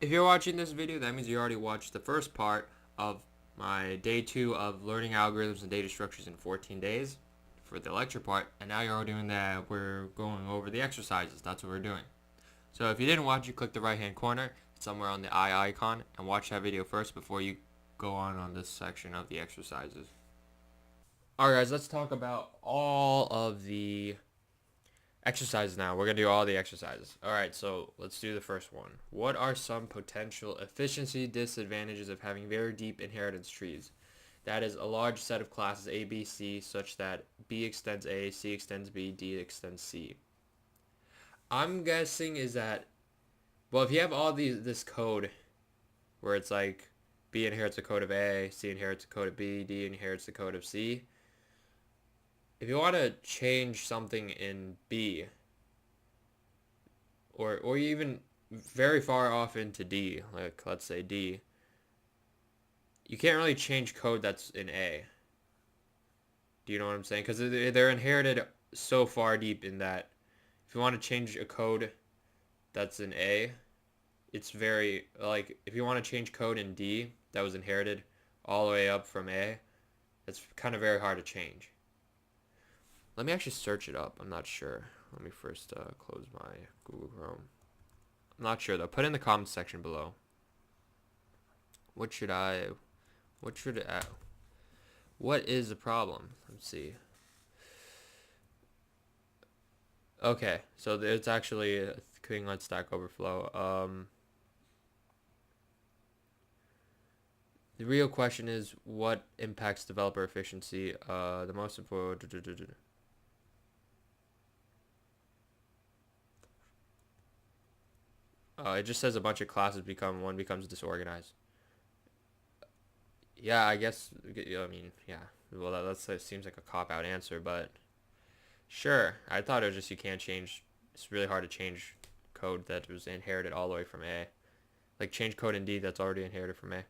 If you're watching this video, that means you already watched the first part of my day 2 of learning algorithms and data structures in 14 days for the lecture part, and now you're all doing that. We're going over the exercises. That's what we're doing. So if you didn't watch it, click the right hand corner somewhere on the eye icon and watch that video first before you go on this section of the exercises. Alright guys, let's talk about all of the exercises now. We're going to do all the exercises. Alright, so let's do the first one. What are some potential efficiency disadvantages of having very deep inheritance trees? That is a large set of classes A, B, C such that B extends A, C extends B, D extends C. I'm guessing is that, well, if you have all this code where it's like B inherits the code of A, C inherits the code of B, D inherits the code of C, if you want to change something in B, or even very far off into D, like let's say D, you can't really change code that's in A. Do you know what I'm saying? Because they're inherited so far deep in that if you want to change a code that's in A, it's very, like, if you want to change code in D that was inherited all the way up from A, it's kind of very hard to change. Let me actually search it up. I'm not sure. Let me first close my Google Chrome. I'm not sure though. Put in the comments section below. What is the problem? Let's see. Okay, so it's actually a King on Stack Overflow. The real question is what impacts developer efficiency. The most important. It just says a bunch of classes one becomes disorganized. Yeah, I guess. I mean, yeah. Well, that seems like a cop-out answer, but sure. I thought it was just you can't change. It's really hard to change code that was inherited all the way from A. Like change code in D that's already inherited from A.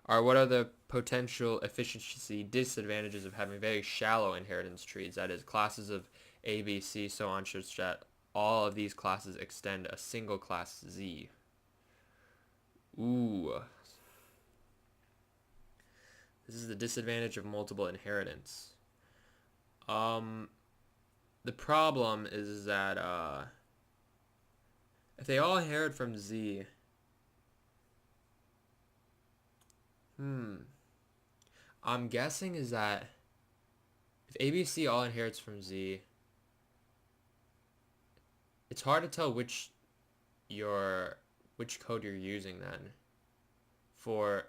Alright, what are the potential efficiency disadvantages of having very shallow inheritance trees? That is, classes of A, B, C, so on, such that all of these classes extend a single class Z. Ooh. This is the disadvantage of multiple inheritance. The problem is that if they all inherit from Z, I'm guessing is that if ABC all inherits from Z, it's hard to tell which code you're using then for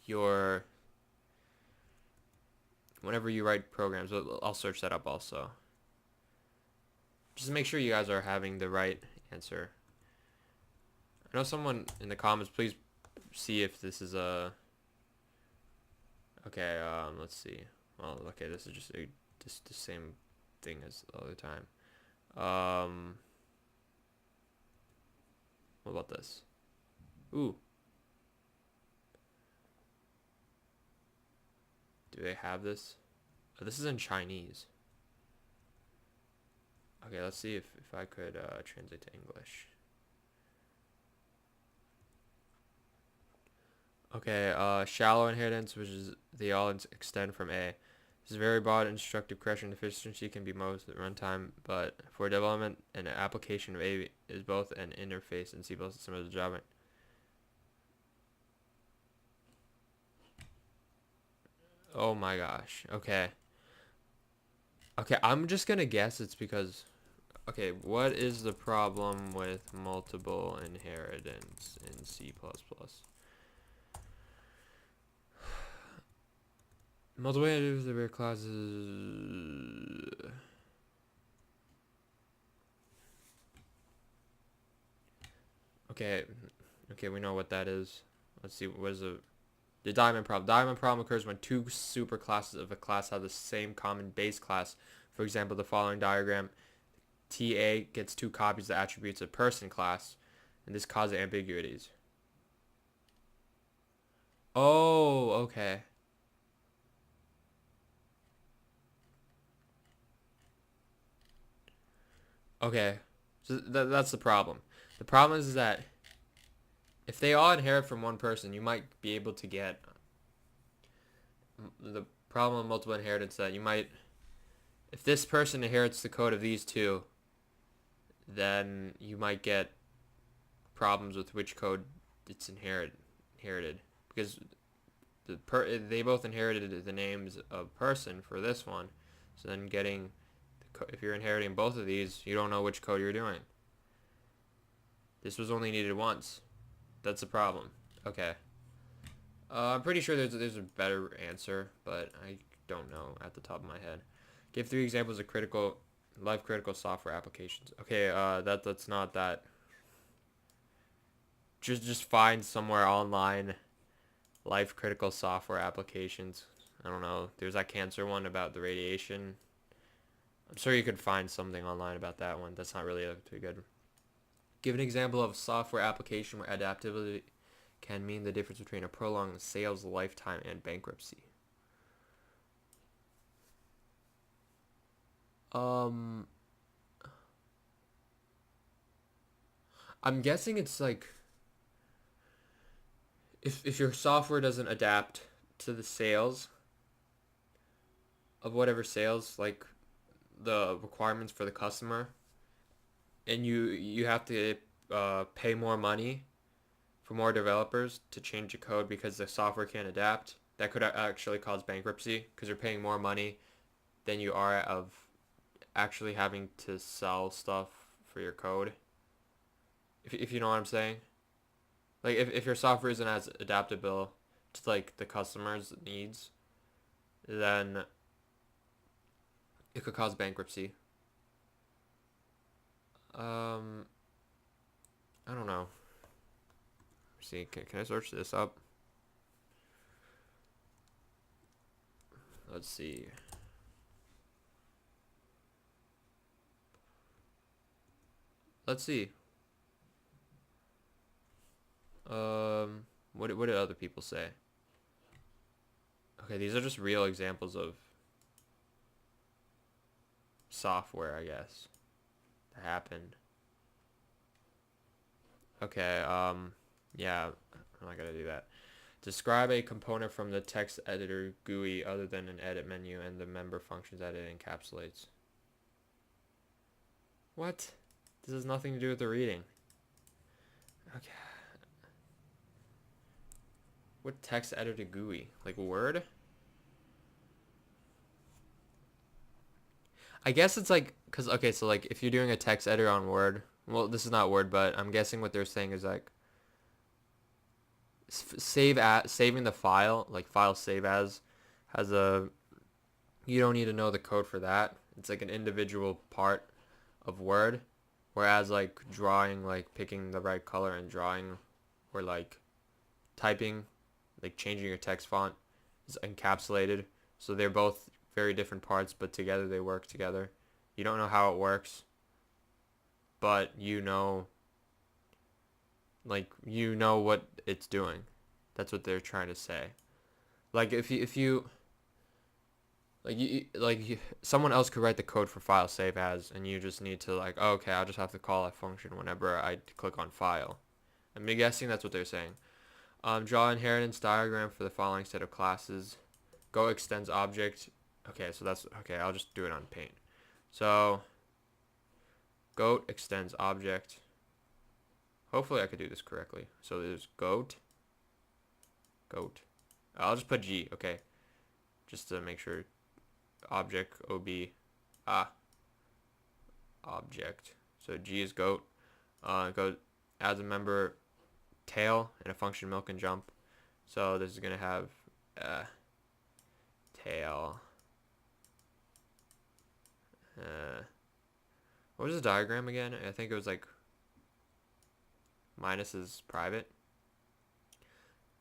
your whenever you write programs. I'll search that up also. Just make sure you guys are having the right answer. I know someone in the comments, please see if this is a... Okay, let's see. Well, okay, this is just the same thing as the other time. What about this? Ooh. Do they have this? Oh, this is in Chinese. Okay, let's see if I could translate to English. Okay, shallow inheritance, which is they all extend from A. This is very broad instructive correction efficiency can be most at runtime, but for development and application of A is both an interface and C++ similar to Java. Oh my gosh. Okay. Okay, I'm just gonna guess it's because... Okay, what is the problem with multiple inheritance in C++? Multiple inheritance of their classes... Okay, we know what that is. Let's see, what is the diamond problem? Diamond problem occurs when two superclasses of a class have the same common base class. For example, the following diagram, TA gets two copies of the attributes of person class, and this causes ambiguities. Oh, okay. Okay, so that's the problem. The problem is that if they all inherit from one person, you might be able to get the problem of multiple inheritance that you might, if this person inherits the code of these two, then you might get problems with which code it's inherited because they both inherited the names of person for this one. So then getting if you're inheriting both of these, you don't know which code you're doing. This was only needed once. That's the problem. Okay. I'm pretty sure there's a better answer, but I don't know at the top of my head. Give 3 examples of life critical software applications. Okay, that's not that. Just find somewhere online life critical software applications. I don't know. There's that cancer one about the radiation. I'm sure you could find something online about that one. That's not really too good. Give an example of a software application where adaptability can mean the difference between a prolonged sales lifetime and bankruptcy. I'm guessing it's like if your software doesn't adapt to the sales of whatever sales, like the requirements for the customer, and you have to pay more money for more developers to change the code because the software can't adapt, that could actually cause bankruptcy because you're paying more money than you are of actually having to sell stuff for your code. If you know what I'm saying. Like if your software isn't as adaptable to like the customer's needs, then it could cause bankruptcy. I don't know. See, can I search this up? Let's see. Let's see. What did other people say? Okay, these are just real examples of software, I guess, that happened. Okay, yeah, I'm not gonna do that. Describe a component from the text editor GUI other than an edit menu and the member functions that it encapsulates. What? This has nothing to do with the reading. Okay. What text editor GUI? Like Word? I guess it's like, okay, so like if you're doing a text editor on Word, well, this is not Word, but I'm guessing what they're saying is like saving the file, like file save as, has you don't need to know the code for that. It's like an individual part of Word, whereas like drawing, like picking the right color and drawing, or like typing, like changing your text font, is encapsulated. So they're both very different parts, but together they work together. You don't know how it works, but you know what it's doing. That's what they're trying to say. Like if you someone else could write the code for file save as, and you just need to like, oh, okay, I'll just have to call that function whenever I click on file. I'm guessing that's what they're saying. Draw inheritance diagram for the following set of classes. Go extends object. Okay, so that's okay. I'll just do it on Paint. So goat extends object. Hopefully I could do this correctly. So there's goat. I'll just put G. Okay, just to make sure. Object ob object. So G is goat. Goat adds a member tail and a function milk and jump. So this is gonna have tail. What was the diagram again? I think it was like minus is private.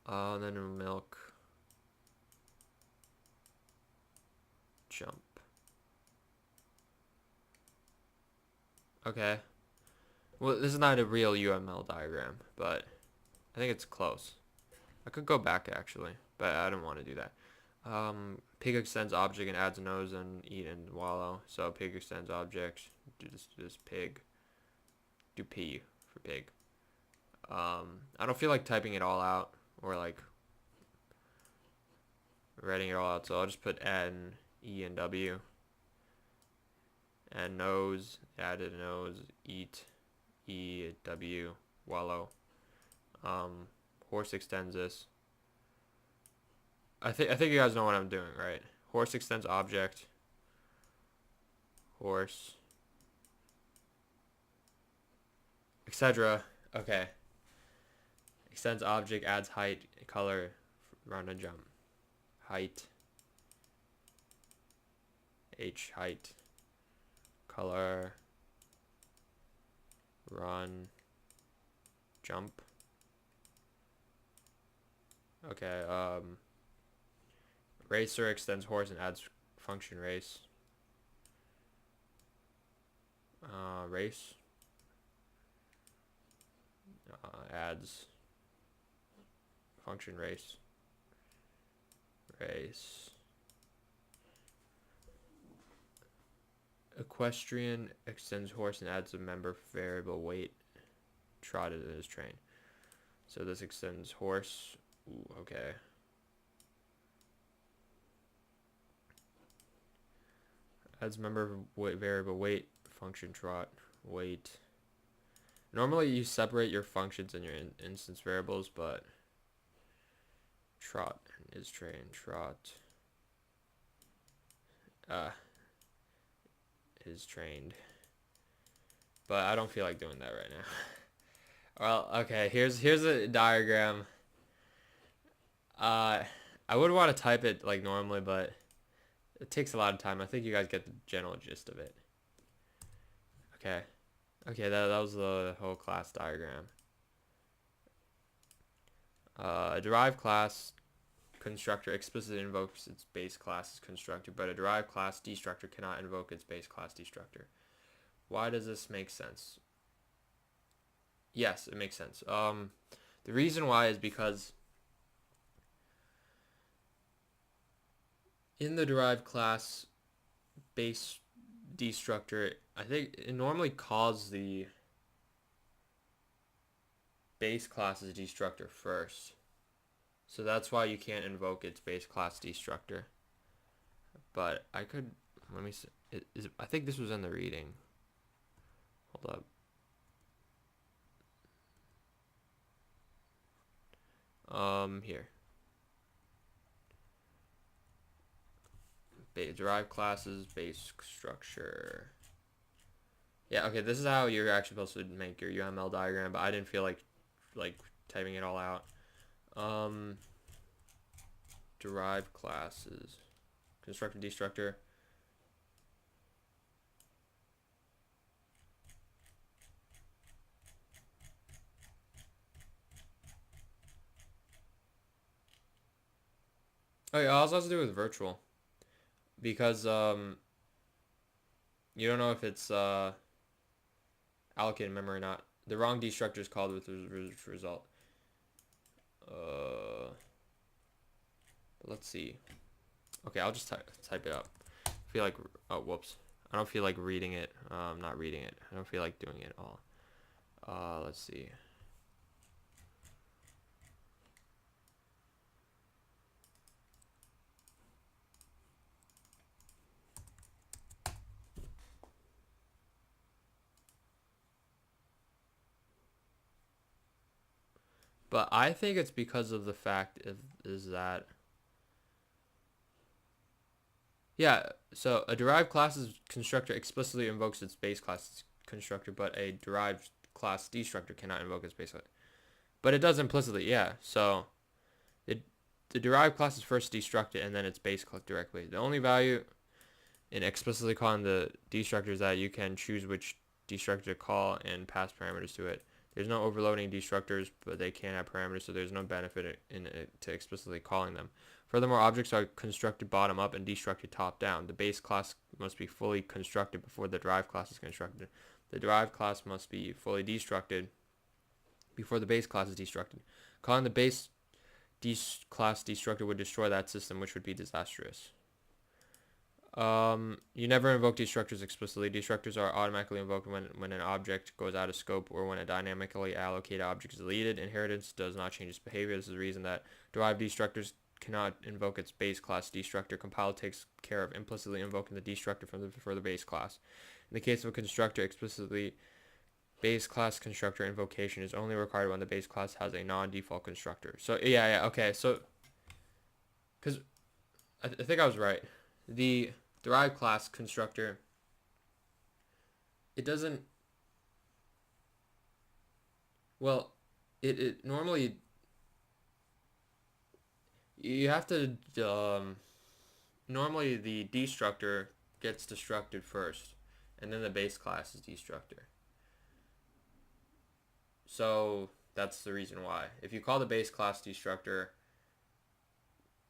And then milk jump. Okay. Well, this is not a real UML diagram, but I think it's close. I could go back actually, but I don't want to do that. Pig extends object and adds a nose and eat and wallow. So pig extends object. Do this pig. Do P for pig. I don't feel like typing it all out or like writing it all out, so I'll just put N, E, and W. And nose, added nose, eat, E, W, wallow. Horse extends this. I think you guys know what I'm doing, right? Horse extends object. Horse. Etc. Okay. Extends object, adds height, color, run and jump. Height. H, height. Color. Run. Jump. Okay, racer extends horse and adds function race. Race. Adds function race. Race. Equestrian extends horse and adds a member variable weight. Trotted in his train. So this extends horse. Ooh, okay. Adds member variable weight. Function trot. Weight. Normally you separate your functions and your instance variables, but trot is train. Trot is trained. But I don't feel like doing that right now. Well, okay, here's a diagram. I would want to type it like normally, but it takes a lot of time. I think you guys get the general gist of it. Okay. Okay, that was the whole class diagram. A derived class constructor explicitly invokes its base class constructor, but a derived class destructor cannot invoke its base class destructor. Why does this make sense? Yes, it makes sense. The reason why is because in the derived class base destructor, I think it normally calls the base class's destructor first. So that's why you can't invoke its base class destructor. But I could, let me see. I think this was in the reading. Hold up. Here. Derived classes, base structure. Yeah, okay, this is how you're actually supposed to make your UML diagram, but I didn't feel like typing it all out. Derived classes, constructor, destructor. Oh yeah, it also has to do with virtual, because you don't know if it's allocated memory or not. The wrong destructor is called with the result. Let's see. Okay, I'll just type it up. I feel like, oh, whoops. I don't feel like reading it. Not reading it. I don't feel like doing it all. Let's see. But I think it's because of the fact is that, yeah, so a derived class's constructor explicitly invokes its base class constructor, but a derived class destructor cannot invoke its base class. But it does implicitly, yeah. So the derived class is first destructed and then its base class directly. The only value in explicitly calling the destructor is that you can choose which destructor to call and pass parameters to it. There's no overloading destructors, but they can have parameters, so there's no benefit in it to explicitly calling them. Furthermore, objects are constructed bottom up and destructed top down. The base class must be fully constructed before the derived class is constructed. The derived class must be fully destructed before the base class is destructed. Calling the base class destructor would destroy that system, which would be disastrous. You never invoke destructors explicitly. Destructors are automatically invoked when an object goes out of scope or when a dynamically allocated object is deleted. Inheritance does not change its behavior. This is the reason that derived destructors cannot invoke its base class destructor. Compile takes care of implicitly invoking the destructor for the base class. In the case of a constructor, explicitly base class constructor invocation is only required when the base class has a non-default constructor. So yeah, okay. So, because I think I was right. The derived class constructor, it doesn't, well, it normally, you have to, normally the destructor gets destructed first, and then the base class is destructor. So that's the reason why. If you call the base class destructor,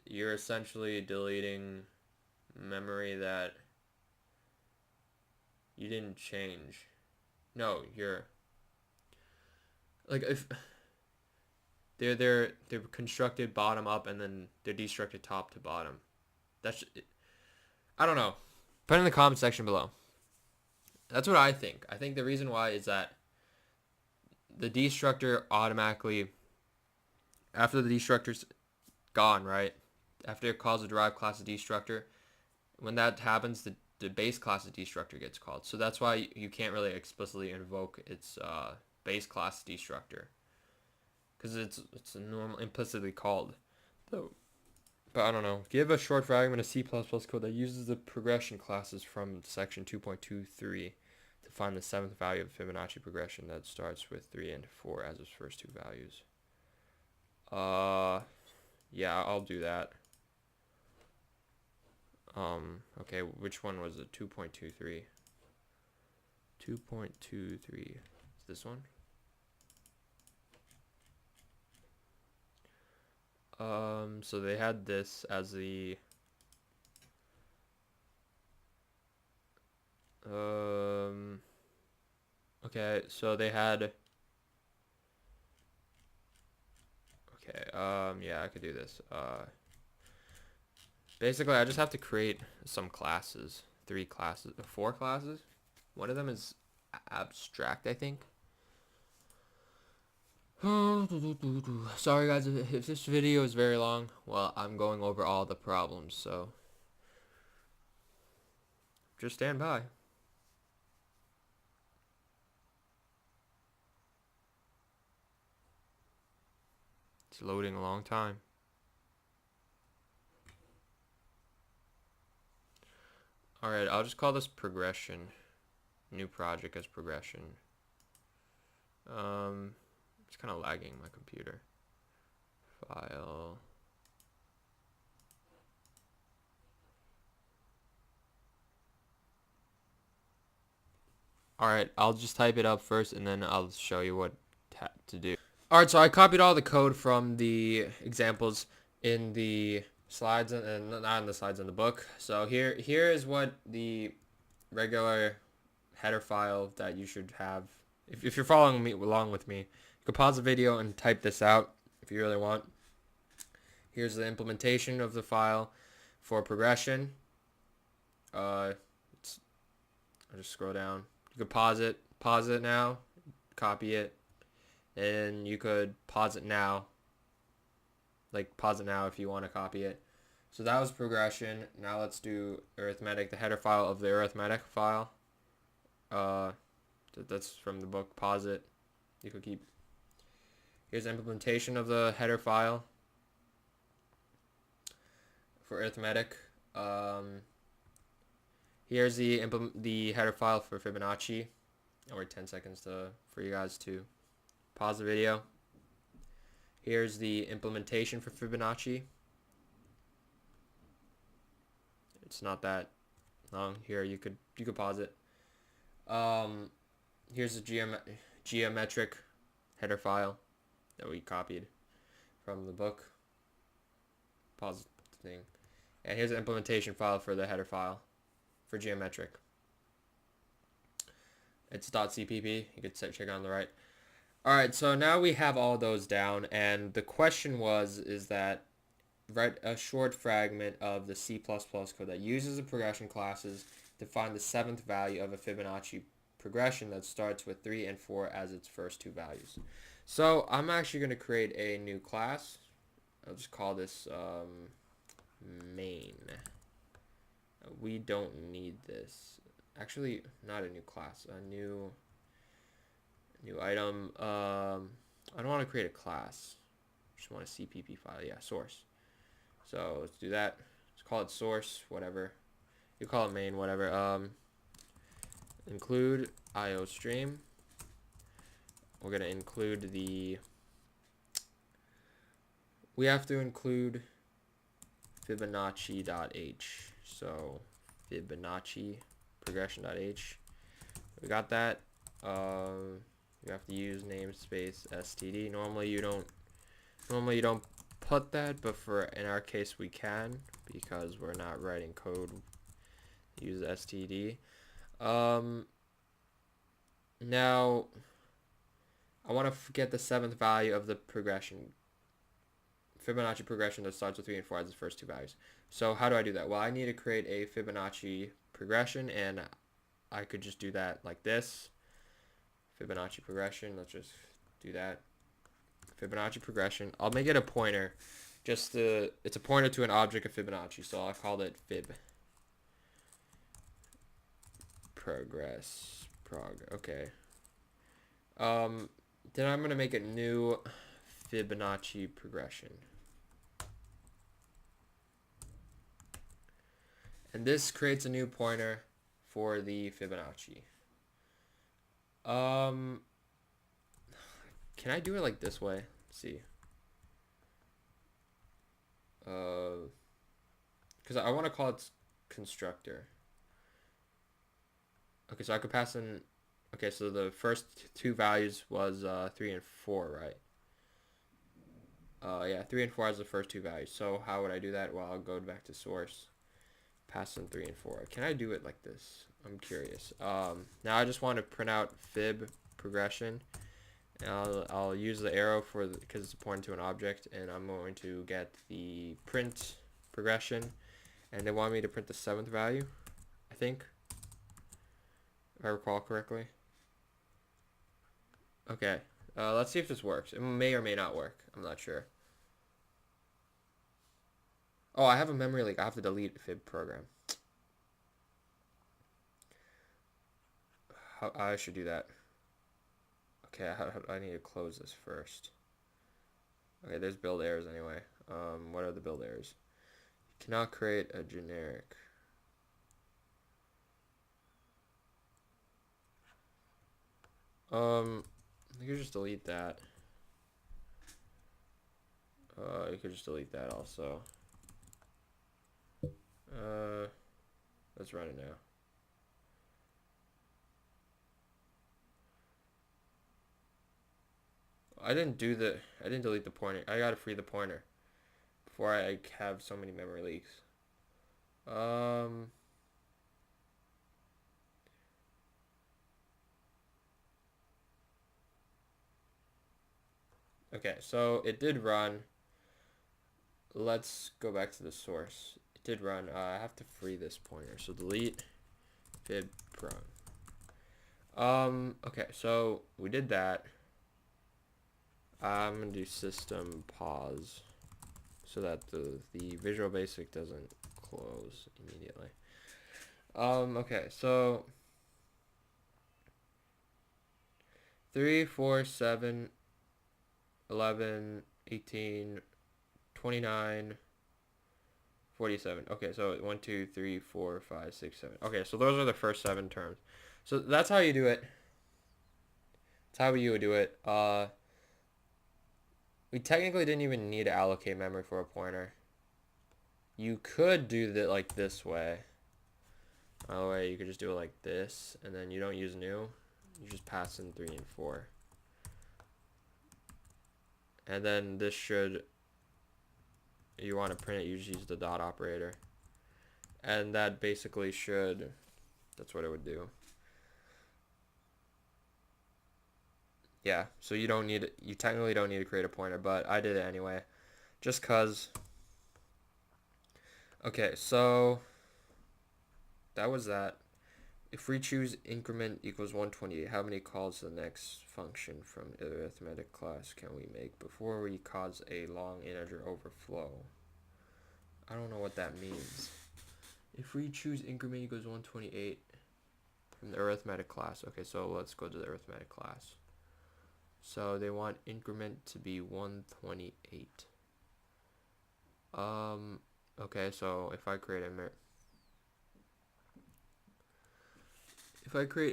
you're essentially deleting memory that you didn't change. No, you're like, if they're constructed bottom up and then they're destructed top to bottom. That's, I don't know. Put in the comment section below. That's what I think. I think the reason why is that the destructor automatically, after the destructor's gone, right? After it calls the derived class a destructor, when that happens, the base class of destructor gets called. So that's why you can't really explicitly invoke its base class destructor, because it's a normal implicitly called. So, but I don't know. Give a short fragment of C++ code that uses the progression classes from section 2.23 to find the 7th value of the Fibonacci progression that starts with 3 and 4 as its first two values. Yeah, I'll do that. Okay, which one was it? 2.23. 2.23. Is this one? So they had this as the okay, so they had yeah, I could do this. Basically, I just have to create some classes. 4 classes. One of them is abstract, I think. Sorry guys, if this video is very long, well, I'm going over all the problems, so just stand by. It's loading a long time. Alright, I'll just call this progression. New project as progression. It's kind of lagging my computer. File. Alright, I'll just type it up first and then I'll show you what to do. Alright, so I copied all the code from the examples in the slides, and not in the slides, in the book. So here is what the regular header file that you should have. If you're following along with me, you can pause the video and type this out if you really want. Here's the implementation of the file for progression. I'll just scroll down. You could pause it now, copy it, and you could pause it now. Like, pause it now if you want to copy it. So that was progression. Now let's do arithmetic, the header file of the arithmetic file. That's from the book. Pause it. You could keep. Here's the implementation of the header file for arithmetic. Here's the header file for Fibonacci. I'll wait 10 seconds for you guys to pause the video. Here's the implementation for Fibonacci. It's not that long. Here, you could pause it. Here's the geometric header file that we copied from the book. Pause the thing. And here's the implementation file for the header file for geometric. It's .cpp. You could check on the right. Alright, so now we have all those down, and the question is that write a short fragment of the C++ code that uses the progression classes to find the 7th value of a Fibonacci progression that starts with 3 and 4 as its first two values. So I'm actually going to create a new class. I'll just call this main. We don't need this. Actually, not a new class. A new item. I don't want to create a class. I just want a CPP file. Yeah, source. So let's do that. Let's call it source, whatever. You call it main, whatever. Include IO stream. We're gonna include we have to include Fibonacci.h. So Fibonacci progression.h. We got that. You have to use namespace std. Normally you don't put that, but in our case we can because we're not writing code. Use std. Now I want to get the 7th value of the progression. Fibonacci progression that starts with 3 and 4 as the first two values. So how do I do that? Well, I need to create a Fibonacci progression, and I could just do that like this. Fibonacci progression. Let's just do that. Fibonacci progression. I'll make it a pointer. It's a pointer to an object of Fibonacci, so I'll call it fib. Okay. Then I'm gonna make a new Fibonacci progression. And this creates a new pointer for the Fibonacci. Can I do it like this way? Let's see. Because I want to call it constructor. Okay, so I could pass in. Okay, so the first two values was 3 and 4, right? Yeah, 3 and 4 as the first two values. So how would I do that? Well, I'll go back to source, pass in 3 and 4. Can I do it like this? I'm curious. Now I just want to print out fib progression. And I'll use the arrow because it's pointing to an object, and I'm going to get the print progression, and they want me to print the 7th value, I think, if I recall correctly. Okay, let's see if this works. It may or may not work. I'm not sure. Oh, I have a memory leak. I have to delete fib program. I should do that. Okay, I need to close this first. Okay, there's build errors anyway. What are the build errors? You cannot create a generic. You could just delete that. You could just delete that also. Let's run it now. I didn't delete the pointer. I gotta free the pointer before I have so many memory leaks. Okay, so it did run. Let's go back to the source. It did run. I have to free this pointer. So delete fib prong. Okay, so we did that. I'm gonna do system pause so that the Visual Basic doesn't close immediately. Okay, so 3, 4, 7, 11, 18, 29, 47. Okay, so 1, 2, 3, 4, 5, 6, 7. Okay, so those are the first 7 terms. So that's how you do it. That's how you would do it. We technically didn't even need to allocate memory for a pointer. You could do that like this way. By the way, you could just do it like this, and then you don't use new. You just pass in 3 and 4. And then this should, you want to print it, you just use the dot operator. And that basically should, that's what it would do. Yeah, so you technically don't need to create a pointer, but I did it anyway. Just cause Okay, so that was that. If we choose increment equals 128, how many calls to the next function from the arithmetic class can we make before we cause a long integer overflow? I don't know what that means. If we choose increment equals 128 from the arithmetic class, okay, so let's go to the arithmetic class. So they want increment to be 128. Okay, so if I create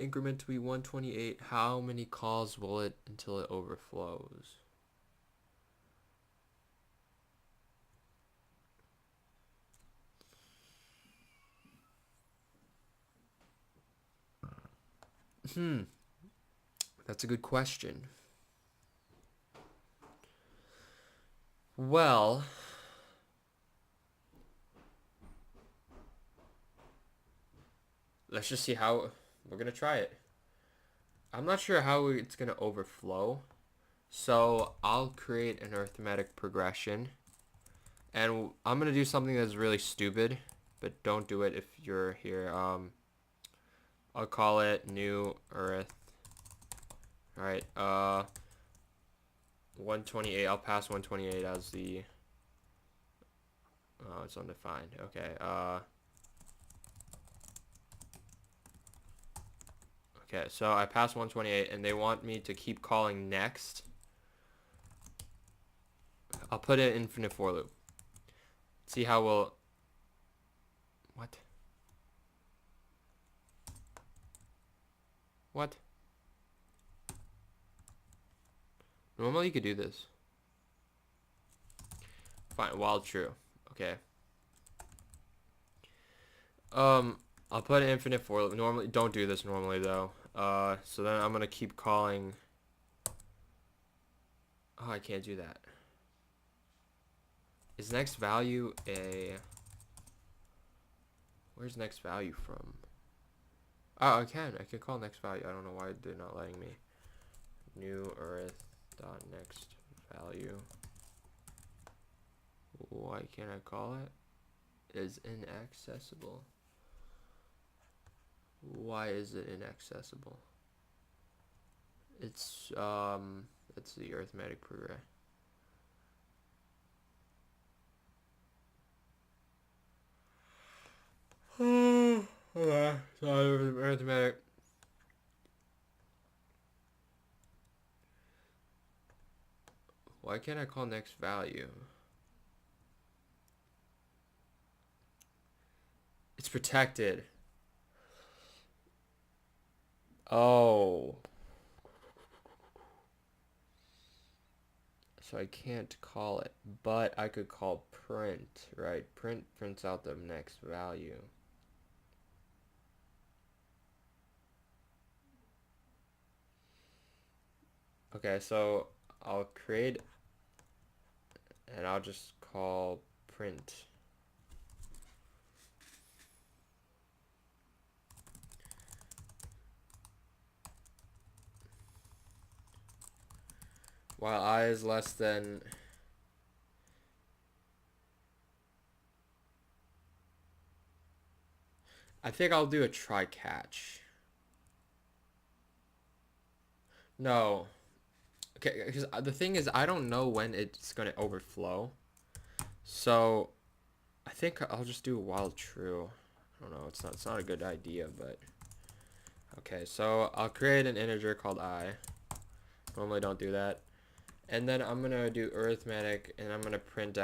increment to be 128, how many calls will it until it overflows? That's a good question. Well, let's just see how we're gonna try it. I'm not sure how it's gonna overflow, so I'll create an arithmetic progression, and I'm gonna do something that's really stupid, but don't do it if you're here. I'll call it new arith. All right, 128. I'll pass 128 as the. Oh, it's undefined. Okay. Okay, so I passed 128, and they want me to keep calling next. I'll put an infinite for loop. See how we'll. What? What? Normally you could do this. Fine, while true. Okay. I'll put an infinite for loop. Normally, don't do this normally though. So then I'm gonna keep calling. Oh, I can't do that. Is next value a? Where's next value from? Oh, I can call next value. I don't know why they're not letting me. New arith dot next value. Why can't I call it? Is inaccessible. Why is it inaccessible? It's the arithmetic progression. Arithmetic. Why can't I call next value? It's protected. Oh. So I can't call it, but I could call print, right? Print prints out the next value. Okay, so I'll create, and I'll just call print. While I is less than. I think I'll do a try catch. No. Okay, because the thing is, I don't know when it's going to overflow. So, I think I'll just do while true. I don't know, it's not a good idea, but. Okay, so I'll create an integer called I. Normally don't do that. And then I'm going to do arithmetic, and I'm going to print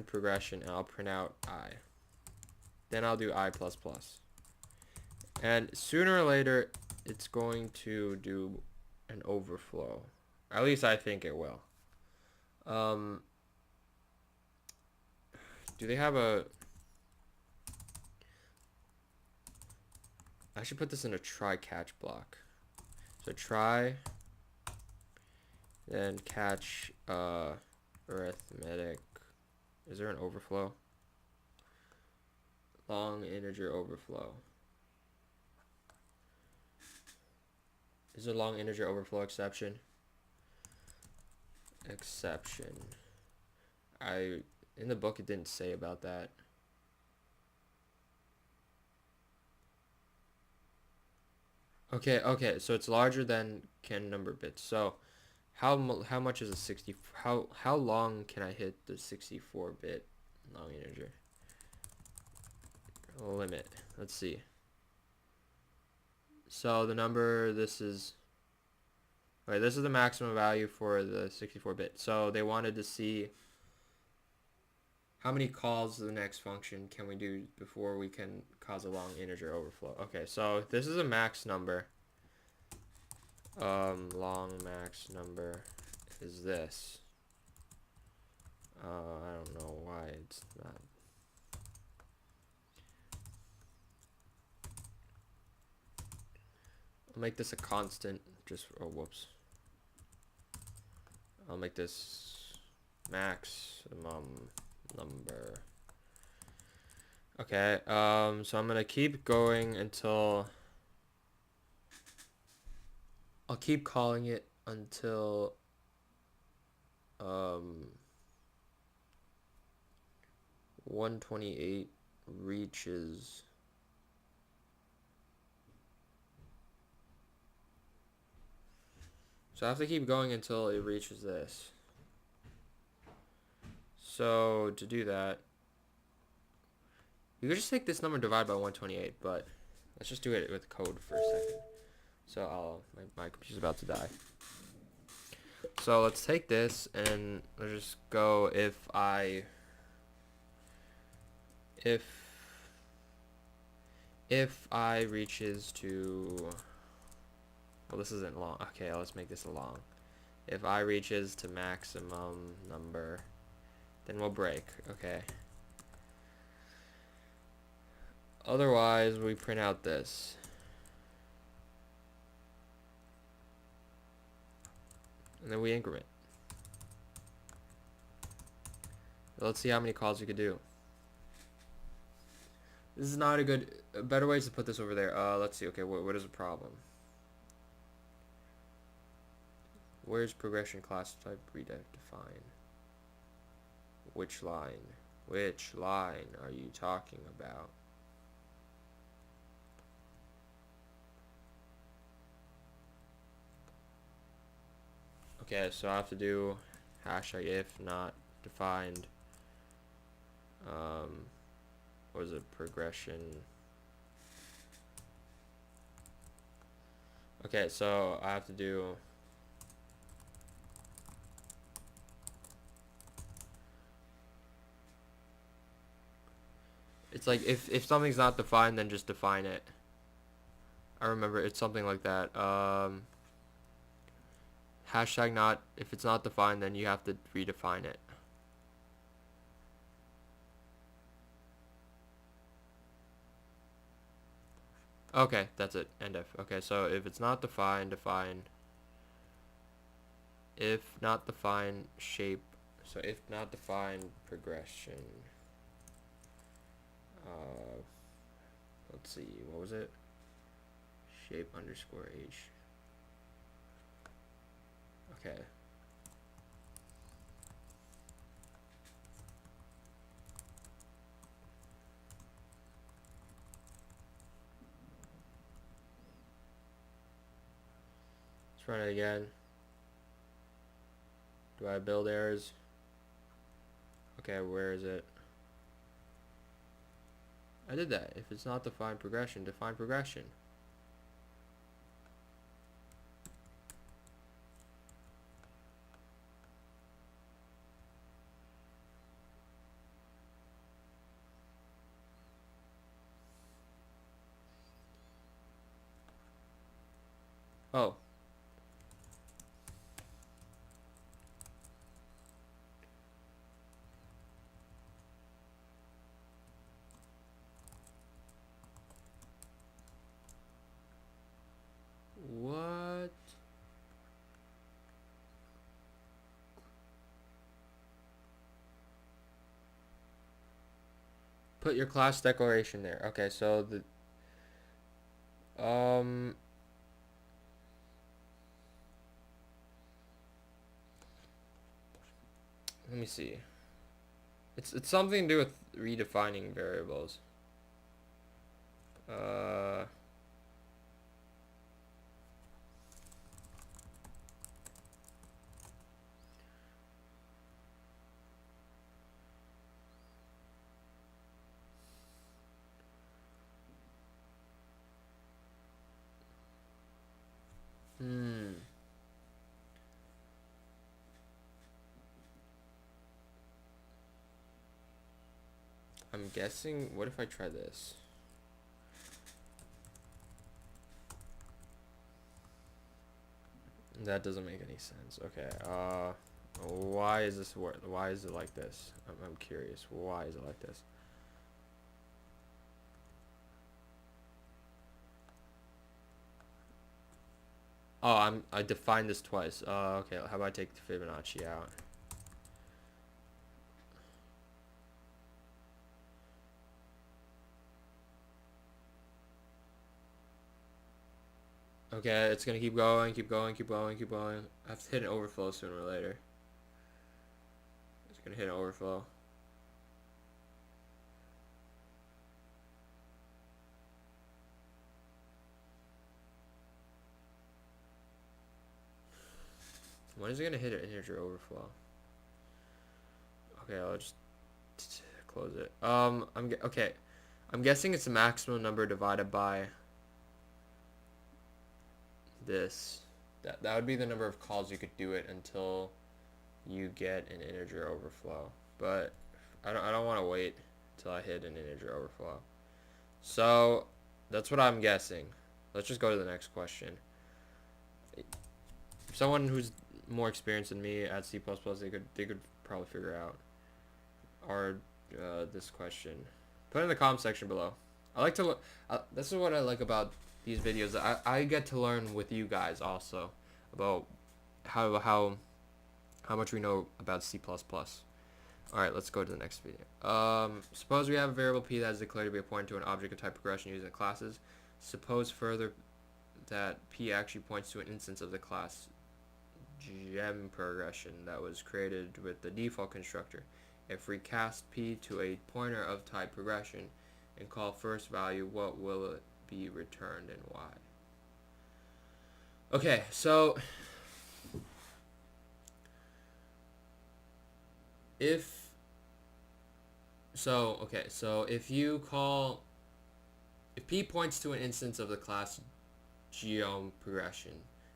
progression, and I'll print out I. Then I'll do I++. And sooner or later, it's going to do an overflow. At least I think it will. Do they have a... I should put this in a try-catch block. So try, then catch arithmetic. Is there an overflow? Long integer overflow. Is there a long integer overflow exception? Exception. In the book it didn't say about that. Okay, so it's larger than can number bits. So how much is a 60? How long can I hit the 64-bit long integer? Limit. Let's see. So the number, this is the maximum value for the 64-bit. So they wanted to see how many calls to the next function can we do before we can cause a long integer overflow. Okay, so this is a max number. Long max number is this. I don't know why it's not. I'll make this a constant, just, oh, whoops. I'll make this maximum number. Okay, so I'm gonna keep going until, I'll keep calling it until, 128 reaches, so I have to keep going until it reaches this. So to do that, you could just take this number and divide by 128, but let's just do it with code for a second. So my computer's about to die. So let's take this and let's just go if I reaches to, well, this isn't long. Okay, let's make this long. If I reaches to maximum number, then we'll break. Okay. Otherwise, we print out this. And then we increment. Let's see how many calls we could do. This is not a better way is to put this over there. Let's see. Okay, what is the problem? Where's progression class type redefine? Which line? Which line are you talking about? Okay, so I have to do hashtag if not defined. What is it? Progression. Okay, so I have to do it's like if something's not defined, then just define it. I remember it's something like that. Hashtag not, if it's not defined, then you have to redefine it. Okay, that's it. End if. Okay, so if it's not defined, define. If not defined, shape. So if not defined, progression. Let's see, what was it? Shape underscore h. Okay. Let's run it again. Do I build errors? Okay, where is it? I did that. If it's not defined progression, define progression. Oh. What? Put your class declaration there. Okay, so the let me see. It's something to do with redefining variables. guessing, what if I try this? That doesn't make any sense. Okay, why is this why is it like this? I'm curious. Why is it like this? Oh, I defined this twice. Okay, how about I take the Fibonacci out? Okay, it's gonna keep going, keep going, keep going, keep going. I have to hit an overflow sooner or later. It's gonna hit an overflow. When is it gonna hit an integer overflow? Okay, I'll just close it. Okay. I'm guessing it's the maximum number divided by this. That would be the number of calls you could do it until you get an integer overflow. But I don't want to wait until I hit an integer overflow. So that's what I'm guessing. Let's just go to the next question. Someone who's more experienced than me at C++, they could probably figure out this question. Put it in the comment section below. I like to look. This is what I like about these videos. I get to learn with you guys also about how much we know about C++. Alright, let's go to the next video. Suppose we have a variable p that is declared to be a pointer to an object of type progression using classes. Suppose further that p actually points to an instance of the class gem progression that was created with the default constructor. If we cast p to a pointer of type progression and call first value, what will it be returned and why? Okay, so if p points to an instance of the class geom progression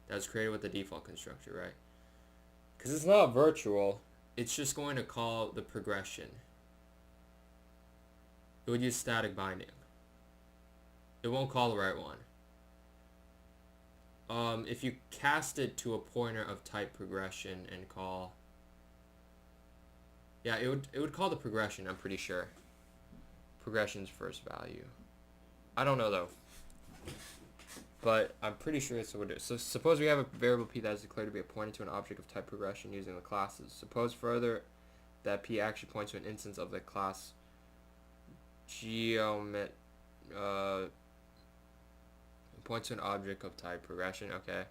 that was created with the default constructor, right? Because it's not virtual, it's just going to call the progression. It would use static binding. It won't call the right one. If you cast it to a pointer of type progression and call, yeah, it would call the progression. I'm pretty sure. Progression's first value. I don't know though, but I'm pretty sure it's what it is. So suppose we have a variable p that is declared to be a pointer to an object of type progression using the classes. Suppose further that p actually points to an instance of the class points to an object of type progression. Okay.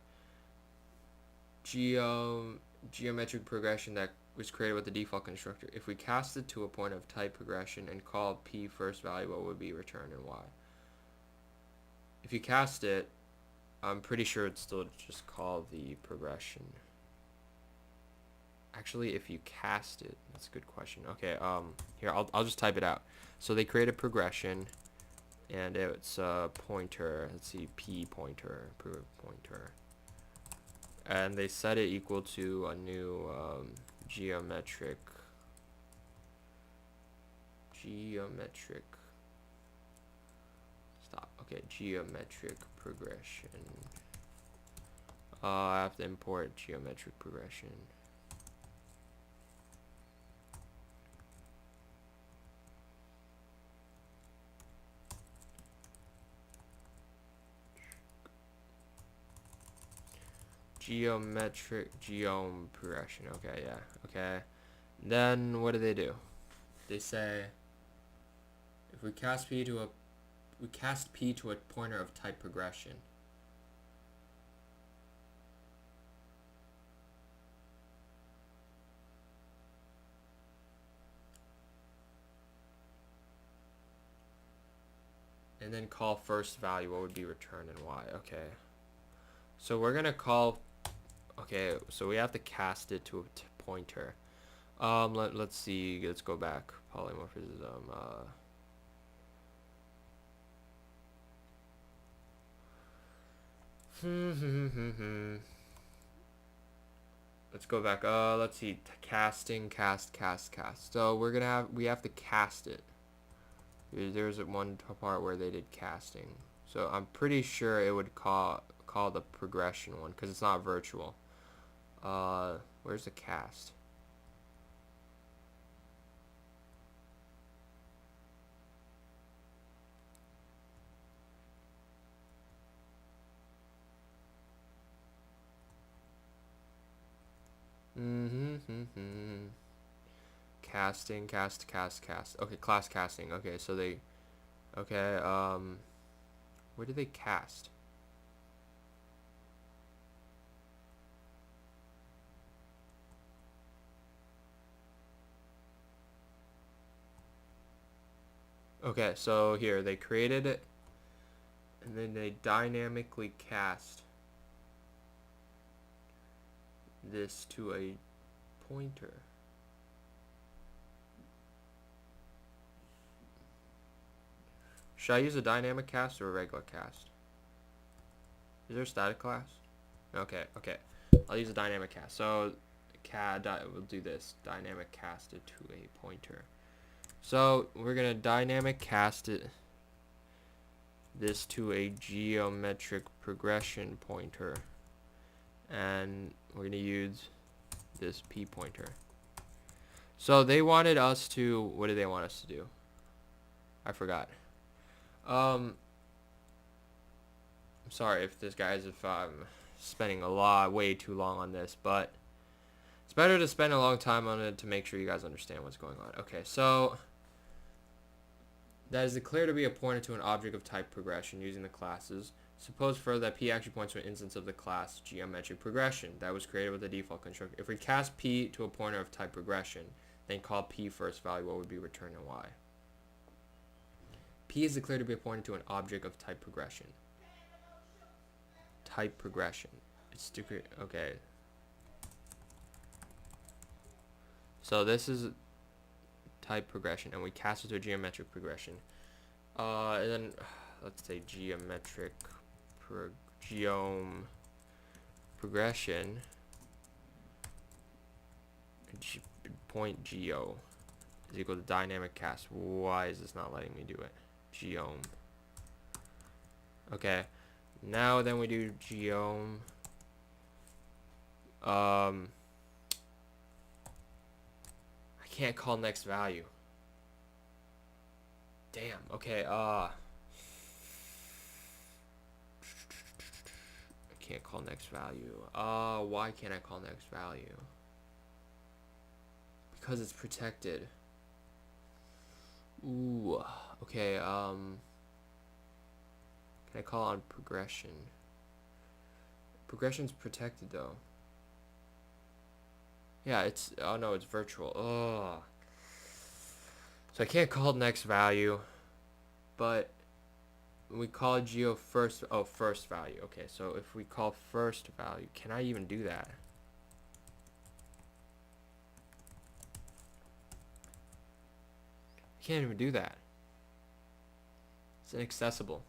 Geometric progression that was created with the default constructor. If we cast it to a point of type progression and call p first value, what would be returned and why? If you cast it, I'm pretty sure it's still just call the progression. Actually, if you cast it, that's a good question. Okay, here, I'll just type it out. So they create a progression, and it's a pointer. Let's see, p pointer, pointer. And they set it equal to a new geometric progression. I have to import geometric progression. Geom progression. Okay, yeah. Okay. Then what do? They say if we cast p to a pointer of type progression. And then call first value, what would be returned and why? Okay. So we're gonna call. Okay, so we have to cast it to a pointer. Let's see. Let's go back. Polymorphism. Let's go back. Let's see. Casting, cast. So we have to cast it. There's one part where they did casting. So I'm pretty sure it would call the progression one because it's not virtual. Where's the cast? Casting, cast. Okay, class casting. Okay, so they, okay, where do they cast? Okay, so here, they created it, and then they dynamically cast this to a pointer. Should I use a dynamic cast or a regular cast? Is there a static class? Okay. I'll use a dynamic cast. So we'll do this. Dynamic cast it to a pointer. So we're gonna dynamic cast this to a geometric progression pointer, and we're gonna use this p pointer. So they wanted us to, what did they want us to do? I forgot. I'm sorry if I'm spending way too long on this, but it's better to spend a long time on it to make sure you guys understand what's going on. Okay, so that is declared to be a pointer to an object of type progression using the classes. Suppose further that P actually points to an instance of the class geometric progression that was created with the default constructor. If we cast P to a pointer of type progression, then call P first value, what would be returned and why? P is declared to be a pointer to an object of type progression. Type progression. It's declared, okay. So this is type progression, and we cast it to a geometric progression. And then let's say geometric progression. Point geo is equal to dynamic cast. Why is this not letting me do it? Geom. Okay. Now then we do geom. I can't call next value. Damn. Okay. I can't call next value. Why can't I call next value? Because it's protected. Ooh. Okay. Can I call on progression? Progression's protected though. Yeah, it's, oh no, it's virtual. Oh. So I can't call next value, but we call geo first, first value. Okay, so if we call first value, can I even do that? I can't even do that. It's inaccessible.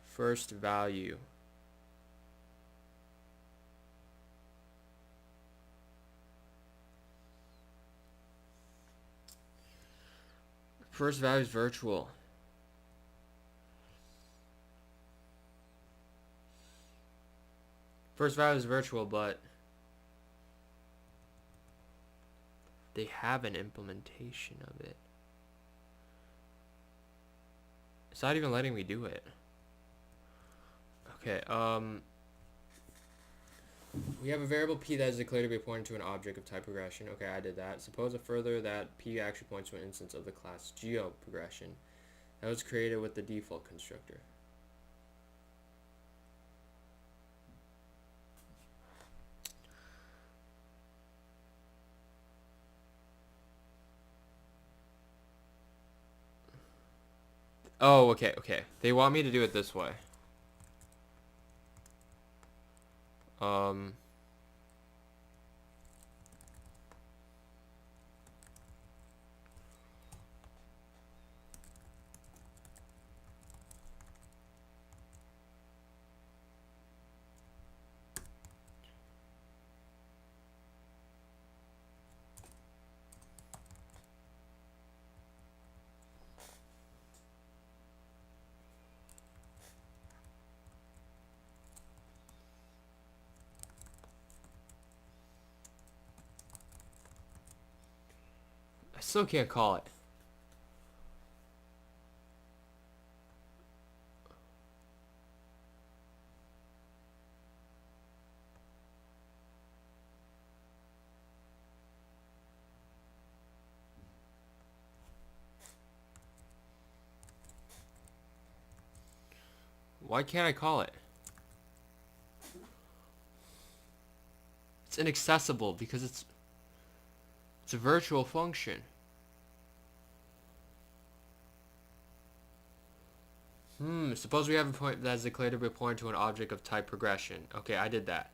First value. First value is virtual. First value is virtual, but they have an implementation of it. It's not even letting me do it. Okay, we have a variable P that is declared to be pointing to an object of type progression. Okay, I did that. Suppose further that P actually points to an instance of the class geo progression that was created with the default constructor. Oh, okay. They want me to do it this way. I still can't call it. Why can't I call it? It's inaccessible because it's a virtual function. Suppose we have a point that is declared to be pointing to an object of type progression. Okay, I did that.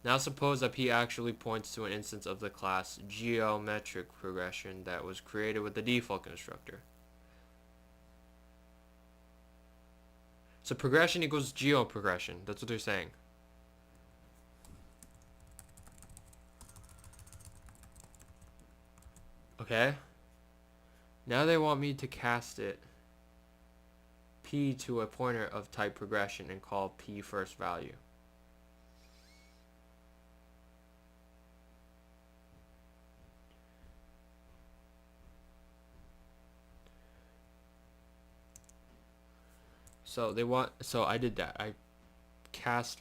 Now suppose that P actually points to an instance of the class geometric progression that was created with the default constructor. So progression equals geoprogression. That's what they're saying. Okay. Now they want me to cast it P to a pointer of type progression and call P first value. So I did that. I cast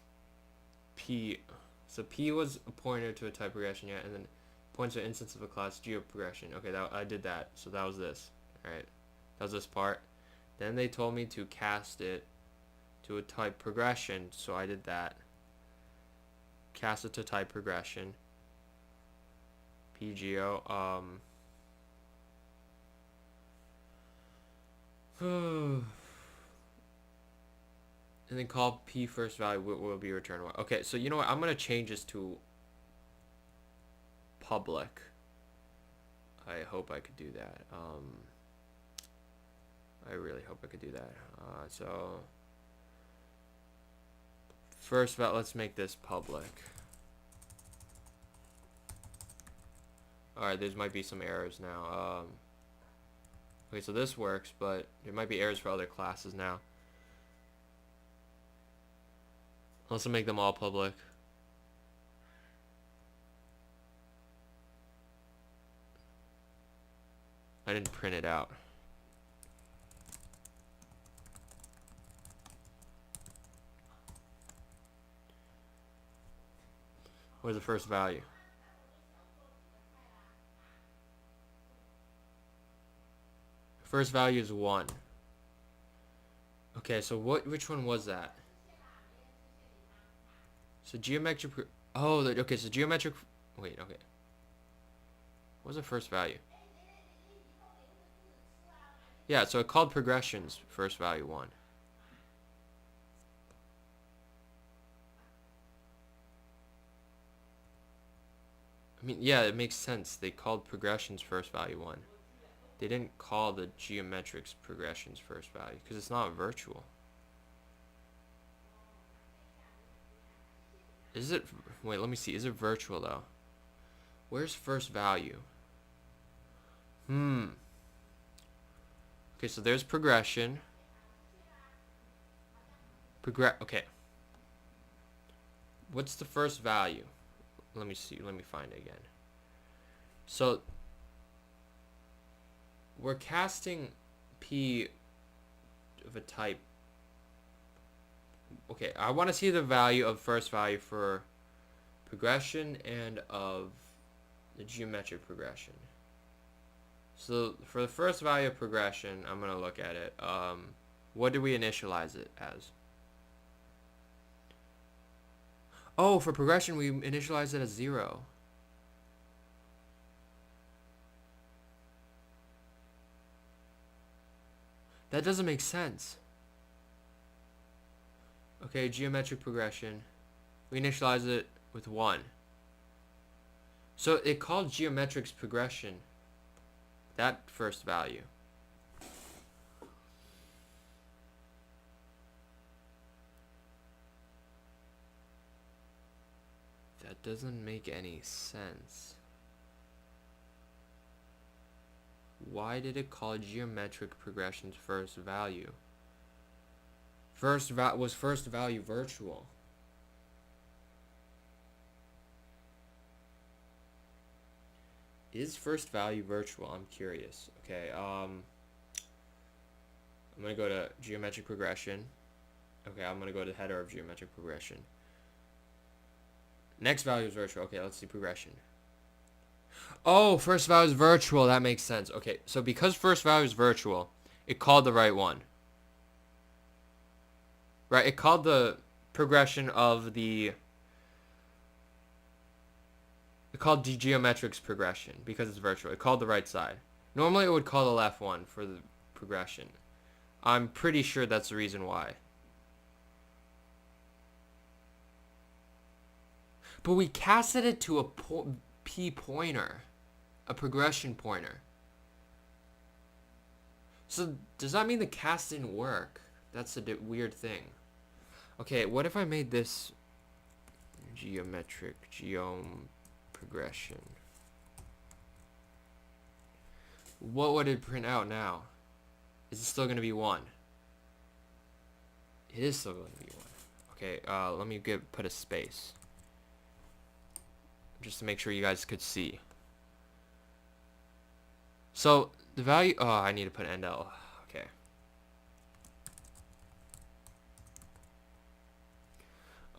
P. So P was a pointer to a type progression, yeah, and then points to an instance of a class geoprogression. Okay, I did that. So that was this. Alright. That was this part. Then they told me to cast it to a type progression, so I did that. Cast it to type progression. PGO. And then call P first value will be returned. Okay, so you know what? I'm going to change this to public. I hope I could do that. I really hope I could do that. So first value, let's make this public. Alright, there might be some errors now. Okay, so this works, but there might be errors for other classes now. Let's make them all public. I didn't print it out. Where's the first value? First value is 1. Okay, so which one was that? So geometric. Okay. So geometric. Wait. Okay. What's the first value? Yeah. So it called progressions first value 1. I mean, yeah, it makes sense. They called progressions first value 1. They didn't call the geometrics progressions first value because it's not virtual. Is it? Wait, let me see. Is it virtual though? Where's first value? Okay, so there's progression. Okay. What's the first value? Let me see. Let me find it again. So we're casting P of a type. Okay, I want to see the value of first value for progression and of the geometric progression. So for the first value of progression, I'm going to look at it. What do we initialize it as? Oh, for progression, we initialize it as 0. That doesn't make sense. Okay, geometric progression. We initialize it with 1. So it called geometrics progression. That first value. That doesn't make any sense. Why did it call geometric progression's first value? Was first value virtual? Is first value virtual? I'm curious. Okay, I'm gonna go to geometric progression. Okay, I'm gonna go to the header of geometric progression. Next value is virtual. Okay, let's see progression. Oh, first value is virtual. That makes sense. Okay, so because first value is virtual, it called the right one. Right, it called the progression of the... It called the geometrics progression because it's virtual. It called the right side. Normally it would call the left one for the progression. I'm pretty sure that's the reason why. But we casted it to a P pointer. A progression pointer. So does that mean the cast didn't work? That's a weird thing. Okay, what if I made this geometric progression? What would it print out now? Is it still going to be 1? It is still going to be 1. Okay, let me put a space. Just to make sure you guys could see. So, the value... Oh, I need to put end L. Okay.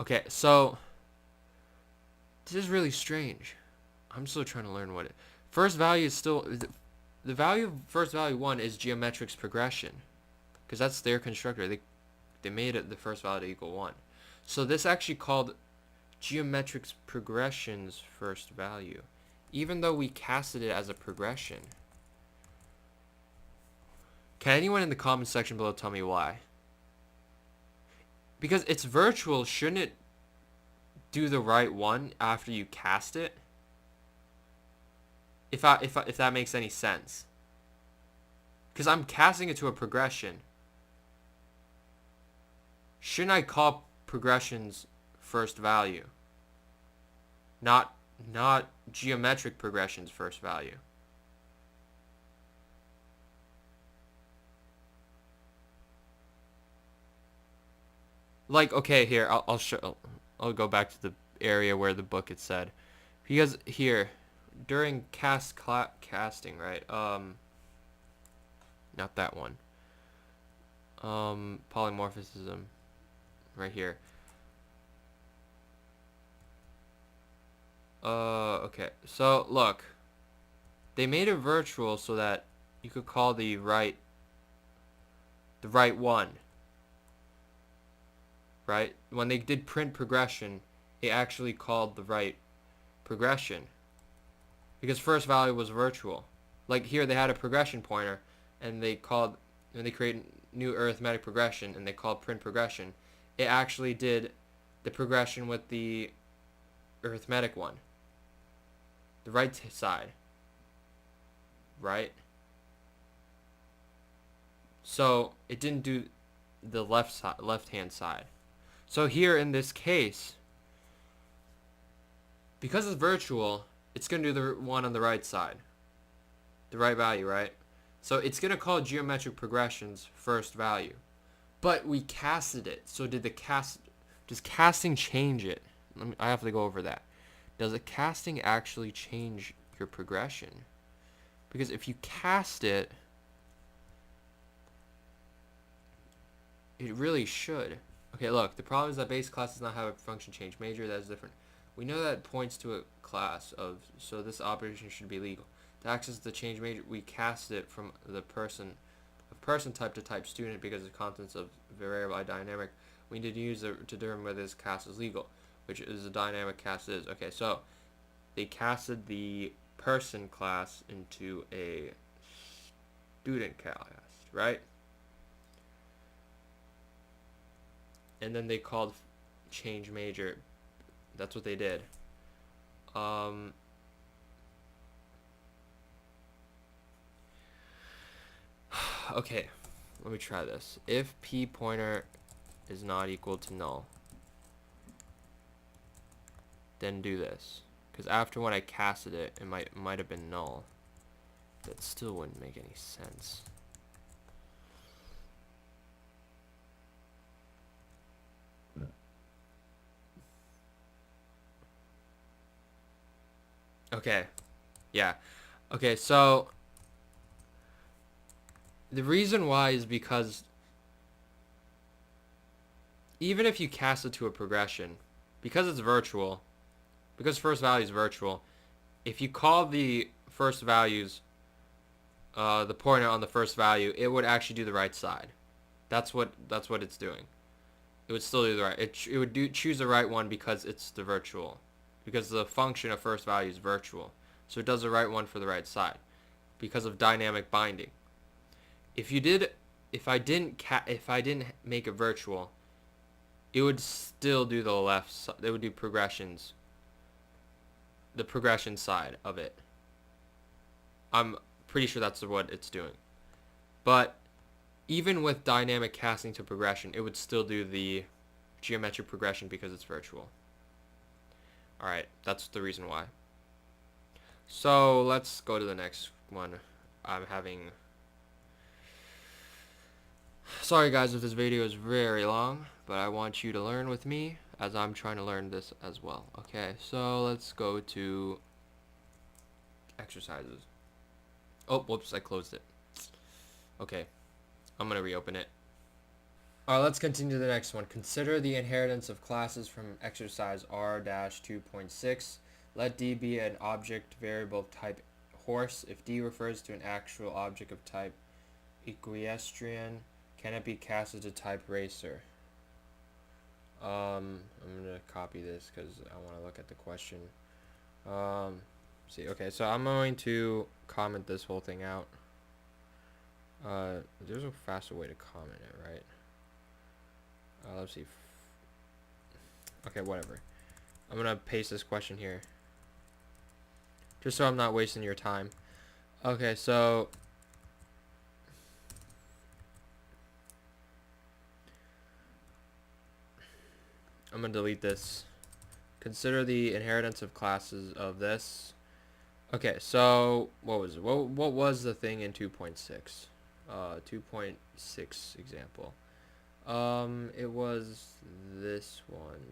Okay, so... This is really strange. I'm still trying to learn what it... First value is still... The value of first value 1 is geometrics progression. Because that's their constructor. They made it the first value to equal 1. So this actually called geometrics progression's first value. Even though we casted it as a progression. Can anyone in the comment section below tell me why? Because it's virtual, shouldn't it do the right one after you cast it? If that makes any sense. Because I'm casting it to a progression. Shouldn't I call progression's first value? Not geometric progression's first value. Like, okay, here, I'll show... I'll go back to the area where the book it said. Because here... During casting, right? Not that one. Polymorphism, right here. Okay. So look, they made it virtual so that you could call the right one. Right? When they did print progression, it actually called the right progression. Because first value was virtual. Like here they had a progression pointer and they created new arithmetic progression and they called print progression. It actually did the progression with the arithmetic one. The right side. Right? So it didn't do the left-hand side. So here in this case, because it's virtual, it's going to do the one on the right side. The right value, right? So it's going to call geometric progression's first value. But we casted it. So does casting change it? I have to go over that. Does a casting actually change your progression? Because if you cast it, it really should. Okay, look, the problem is that base class does not have a function change major. That is different. We know that points to a class of, so this operation should be legal. To access the change major, we cast it from the person type to type student because the contents of variable I dynamic. We need to use it to determine whether this cast is legal, which is a dynamic cast is. Okay, so they casted the person class into a student class, right? And then they called change major. That's what they did. Okay, let me try this. If p pointer is not equal to null, then do this. Because after when I casted it, it might have been null. That still wouldn't make any sense. Okay, yeah. Okay, so the reason why is because even if you cast it to a progression, because it's virtual, because first value is virtual, if you call the first values, the pointer on the first value, it would actually do the right side. That's what it's doing. It would still do the right. It would choose the right one because it's the virtual, because the function of first value is virtual, so it does the right one for the right side, because of dynamic binding. If I didn't make it virtual, it would still do the left side. It would do progressions. The progression side of it. I'm pretty sure that's what it's doing. But even with dynamic casting to progression, it would still do the geometric progression because it's virtual. Alright, that's the reason why. So let's go to the next one. Sorry guys if this video is very long, but I want you to learn with me as I'm trying to learn this as well. Okay, so let's go to exercises. Oh, whoops, I closed it. Okay, I'm going to reopen it. Alright, let's continue to the next one. Consider the inheritance of classes from exercise R-2.6. Let D be an object variable of type horse. If D refers to an actual object of type equestrian, can it be casted to type racer? I'm going to copy this because I want to look at the question. See, okay, so I'm going to comment this whole thing out. There's a faster way to comment it, right? Let's see. Okay, whatever. I'm gonna paste this question here, just so I'm not wasting your time. Okay, so I'm gonna delete this. Consider the inheritance of classes of this. Okay, so what was it? What was the thing in 2.6? 2.6 example. It was this one.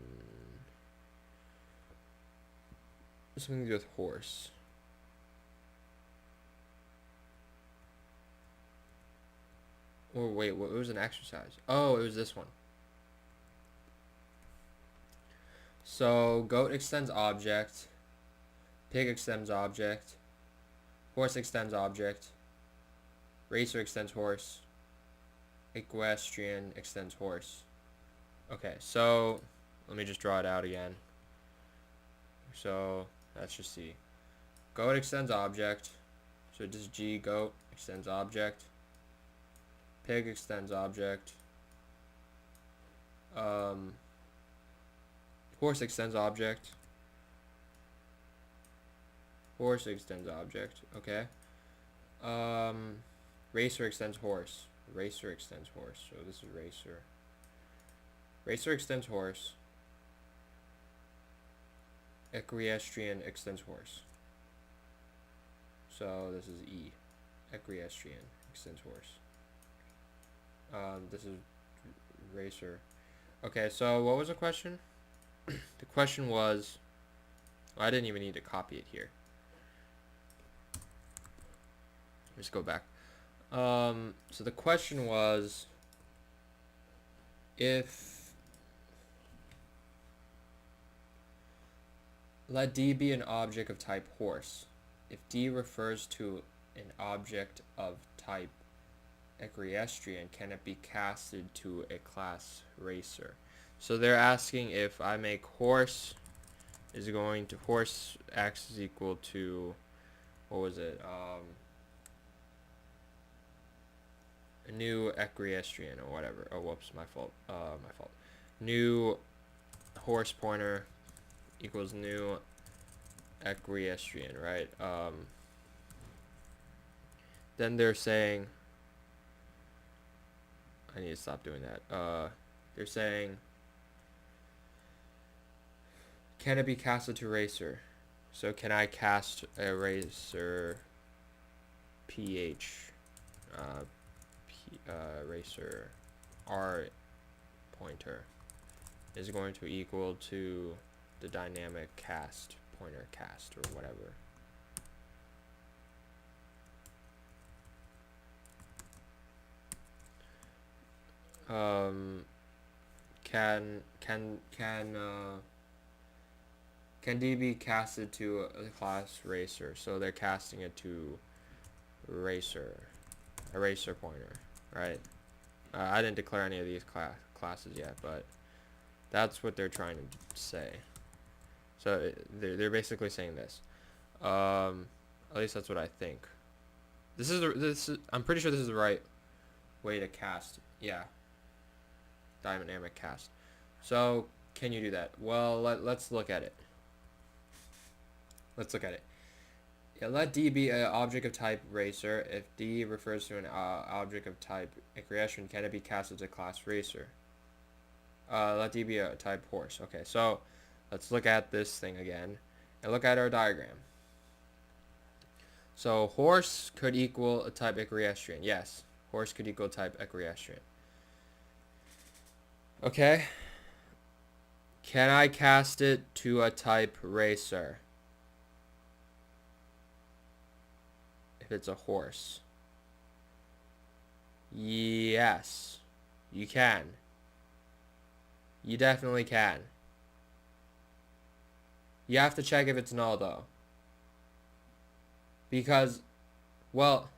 Something to do with horse. Or wait, what was an exercise? Oh, it was this one. So goat extends object, pig extends object, horse extends object, racer extends horse, equestrian extends horse. Okay, so let me just draw it out again. So let's just see. Goat extends object. So this is G, goat extends object. Pig extends object. Horse extends object. Horse extends object. Okay. Racer extends horse. Racer extends horse. So this is racer. Racer extends horse. Equestrian extends horse. So this is E. Equestrian extends horse. This is racer. Okay, so what was the question? The question was, well, I didn't even need to copy it here. Let's go back. So the question was, if let D be an object of type horse. If D refers to an object of type equestrian, can it be casted to a class racer? So they're asking if I make horse is going to horse x is equal to, what was it? A new equestrian or whatever. Oh, whoops, my fault. My fault. New horse pointer equals new equestrian, right? Then they're saying, I need to stop doing that. They're saying, can it be casted to racer? So can I cast a racer PH? Racer R pointer is going to equal to the dynamic cast pointer cast or whatever. um, can D be casted to a class racer? So they're casting it to racer, a racer pointer, right? I didn't declare any of these classes yet, but that's what they're trying to say. So they're basically saying this. At least that's what I think. I'm pretty sure this is the right way to cast. Yeah. Dynamic cast. So can you do that? Well, let's look at it. Let's look at it. Yeah, let D be an object of type racer. If D refers to an object of type aggression, can it be cast as a class racer? Let D be a type horse. Okay, so let's look at this thing again and look at our diagram. So horse could equal a type equestrian. Yes, horse could equal type equestrian. Okay. Can I cast it to a type racer? If it's a horse. Yes, you can. You definitely can. You have to check if it's null though. Because, well,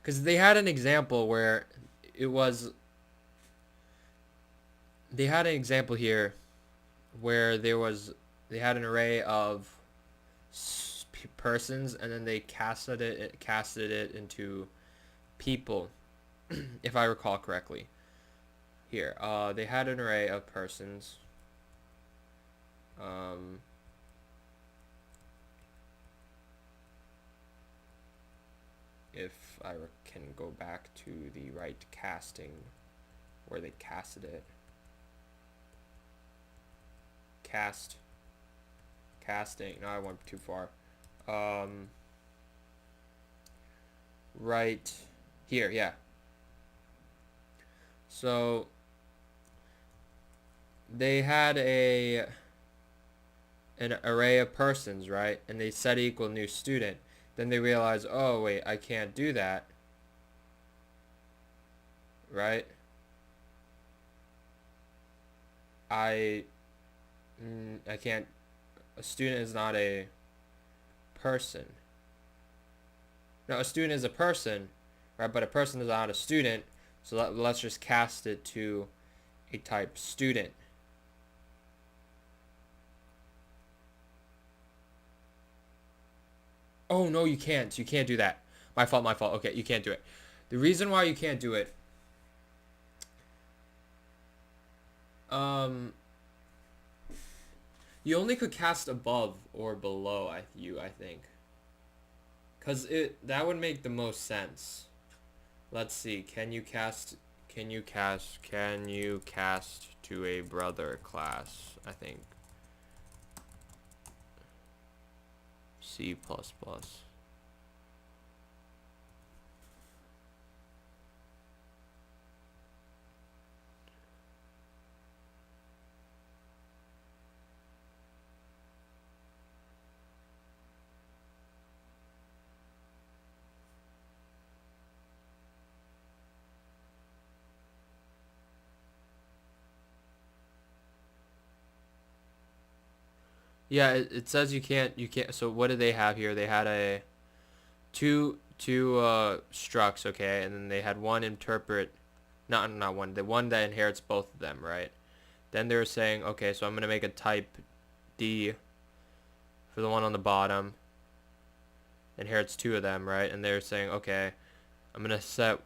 because they had an example where it was, they had an example here where they had an array of persons and then they casted it into people, if I recall correctly. Here, they had an array of persons. If I can go back to the right casting where they casted it. Casting. No, I went too far. Right here, yeah. So they had an array of persons, right? And they set equal new student. Then they realize, oh wait, I can't do that. Right? I can't. A student is not a person. No, a student is a person, right? But a person is not a student. So let's just cast it to a type student. Oh, no, you can't. You can't do that. My fault. Okay, you can't do it. The reason why you can't do it, you only could cast above or below, I think. Because that would make the most sense. Let's see. Can you cast to a brother class? I think. C++. Yeah, it says you can't. So what did they have here? They had a two structs, okay, and then they had one interpret, not one, the one that inherits both of them, right? Then they were saying, okay, so I'm gonna make a type D for the one on the bottom. Inherits two of them, right? And they're saying, okay, I'm gonna set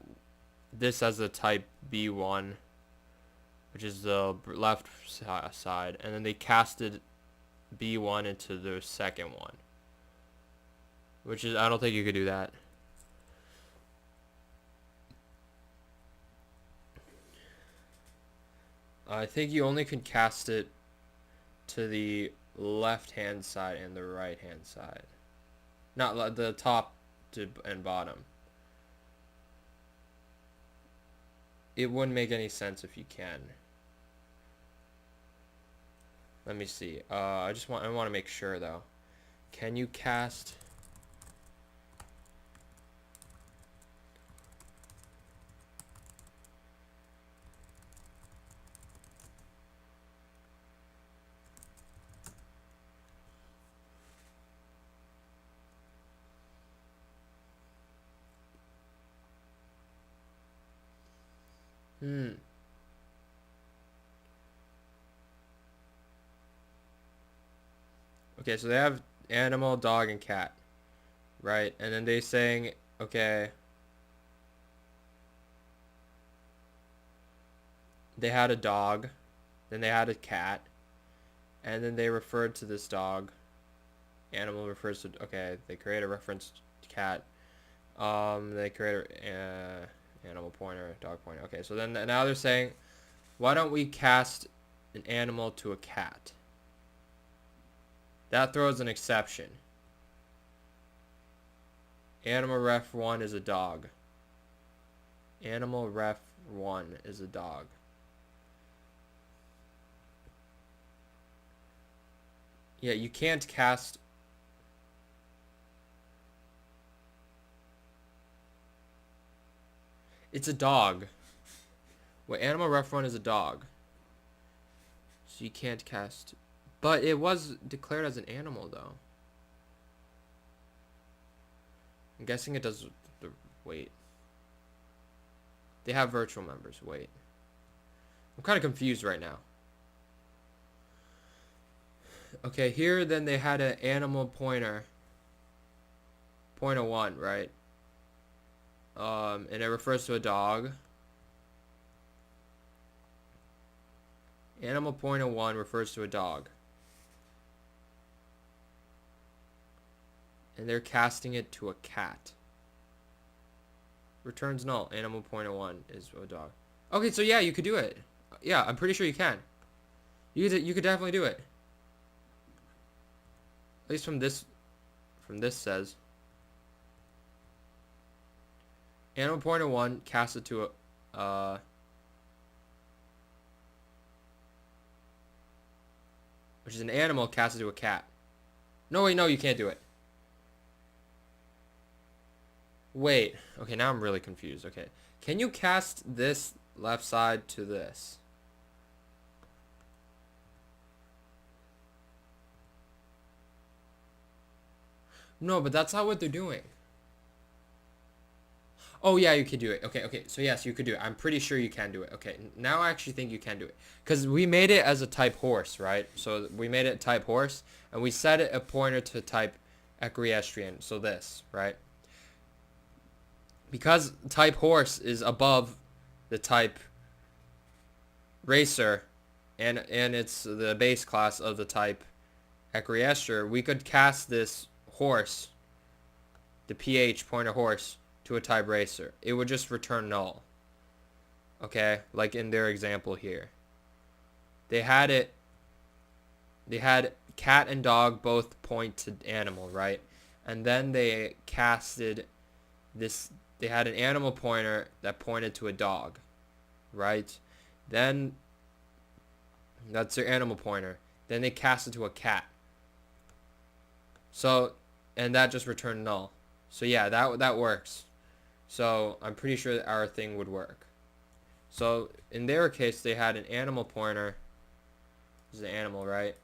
this as the type B1, which is the left side, and then they casted B1 into the second one, which is, I don't think you could do that. I think you only can cast it to the left hand side and the right hand side, not the top and bottom. It wouldn't make any sense if you can. Let me see. I want to make sure though. Can you cast Okay, so they have animal, dog, and cat, right? And then they saying, okay, they had a dog, then they had a cat, and then they referred to this dog. Animal refers to, okay, they create a reference to cat. They create a animal pointer, dog pointer. Okay, so then now they're saying, why don't we cast an animal to a cat? That throws an exception. Animal ref 1 is a dog. Animal ref 1 is a dog. Yeah, you can't cast... It's a dog. Well, animal ref 1 is a dog. So you can't cast... But it was declared as an animal, though. I'm guessing it does the... Wait. They have virtual members. Wait. I'm kind of confused right now. Okay, here then they had an animal pointer. Pointer 1, right? And it refers to a dog. Animal pointer 1 refers to a dog. And they're casting it to a cat. Returns null. Animal pointer 1 is a dog. Okay, so yeah, you could do it. Yeah, I'm pretty sure you can. You could definitely do it. At least from this says. Animal pointer 1 cast it to a which is an animal cast it to a cat. No, wait, no, you can't do it. Wait. Okay, now I'm really confused. Okay. Can you cast this left side to this? No, but that's not what they're doing. Oh, yeah, you can do it. Okay. So, yes, you could do it. I'm pretty sure you can do it. Okay, now I actually think you can do it. Because we made it as a type horse, right? So, we made it type horse, and we set it a pointer to type equestrian. So, this, right? Because type horse is above the type racer, and it's the base class of the type equestrian, we could cast this horse, the PH pointer horse, to a type racer. It would just return null. Okay, like in their example here. They had cat and dog both point to animal, right? And then they casted this, they had an animal pointer that pointed to a dog, right? Then that's their animal pointer. Then they cast it to a cat. So, and that just returned null. So yeah, that works. So I'm pretty sure that our thing would work. So in their case, they had an animal pointer. This is an animal, right?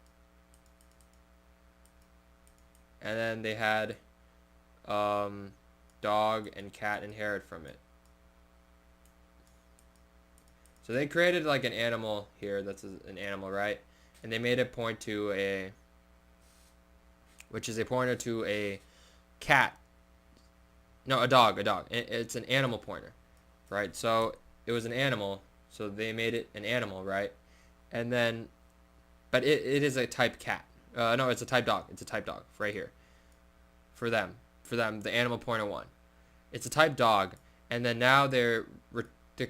And then they had dog and cat inherit from it. So they created like an animal here. That's an animal, right? And they made it point to a, which is a pointer to a cat. No, a dog. It's an animal pointer, right? So it was an animal. So they made it an animal, right? And then, but it is a type cat. No, it's a type dog. It's a type dog right here. For them, the animal pointer 1. It's a type dog, and then now they're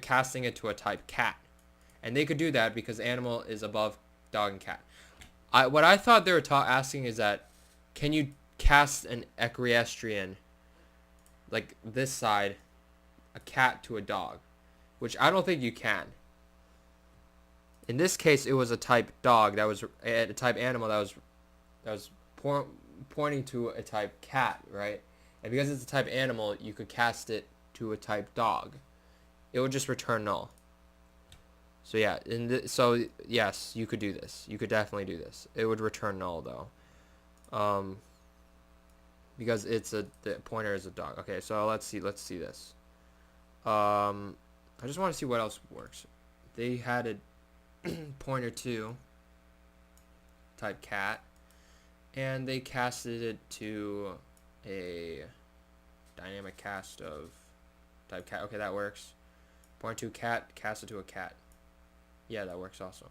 casting it to a type cat, and they could do that because animal is above dog and cat. What I thought they were asking is that, can you cast an equestrian, like this side, a cat to a dog, which I don't think you can. In this case, it was a type dog that was a type animal that was pointing to a type cat, right? And because it's a type animal, you could cast it to a type dog. It would just return null. So yeah, so yes, you could do this. You could definitely do this. It would return null though, because the pointer is a dog. Okay, so let's see this. I just want to see what else works. They had a pointer to type cat, and they casted it to a dynamic cast of type cat. Okay, that works. Pointer to cat, cast it to a cat. Yeah, that works also.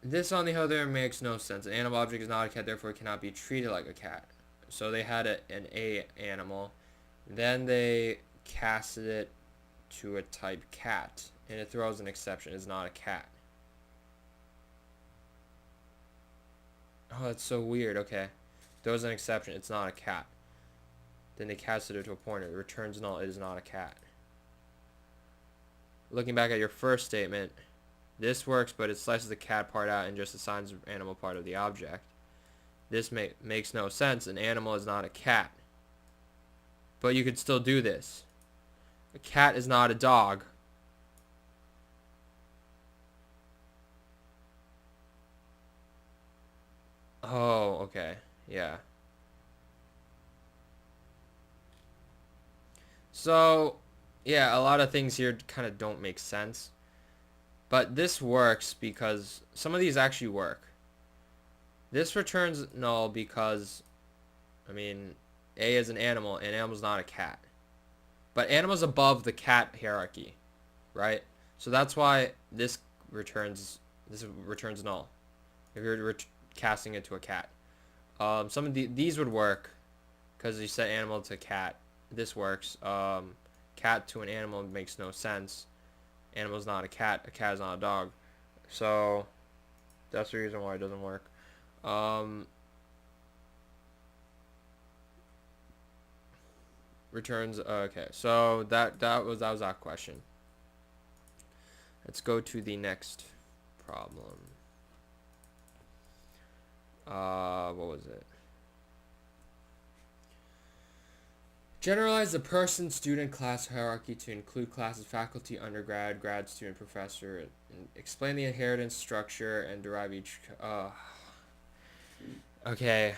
This, on the other, makes no sense. An animal object is not a cat, therefore it cannot be treated like a cat. So they had an A animal. Then they casted it to a type cat, and it throws an exception. It's not a cat. Oh, that's so weird. Okay. Throws an exception. It's not a cat. Then they casted it to a pointer. It returns null. It is not a cat. Looking back at your first statement, this works, but it slices the cat part out and just assigns the animal part of the object. This makes no sense. An animal is not a cat. But you could still do this. A cat is not a dog. Oh, okay. Yeah. So, yeah, a lot of things here kind of don't make sense. But this works because some of these actually work. This returns null because, I mean, A is an animal, and animal's not a cat. But animal's above the cat hierarchy, right? So that's why this returns null if you're casting it to a cat. Some of these would work because you set animal to cat. This works. Cat to an animal makes no sense. Animal's not a cat. A cat is not a dog. So that's the reason why it doesn't work. Returns. Okay, so that was that question. Let's go to the next problem. What was it? Generalize the person-student class hierarchy to include classes faculty, undergrad, grad student, professor, and explain the inheritance structure and derive each. Okay.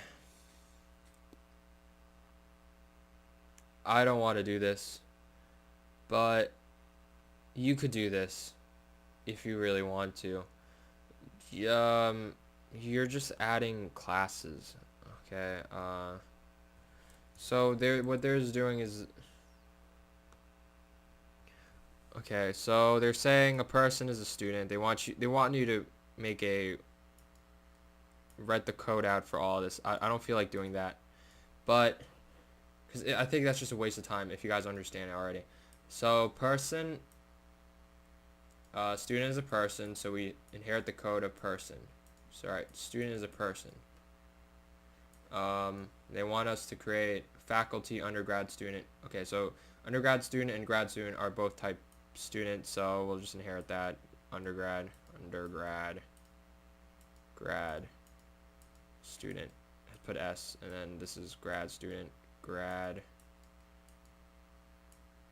I don't want to do this, but you could do this if you really want to. You're just adding classes. Okay. So what they're doing is, okay, so they're saying a person is a student. They want you to write the code out for all this. I don't feel like doing that, but because I think that's just a waste of time if you guys understand it already. So person, student is a person, so we inherit the code of person. So right, student is a person. They want us to create faculty, undergrad, student. Okay, so undergrad student and grad student are both type student, so we'll just inherit that. Undergrad, grad, student. Put S, and then this is grad student, grad,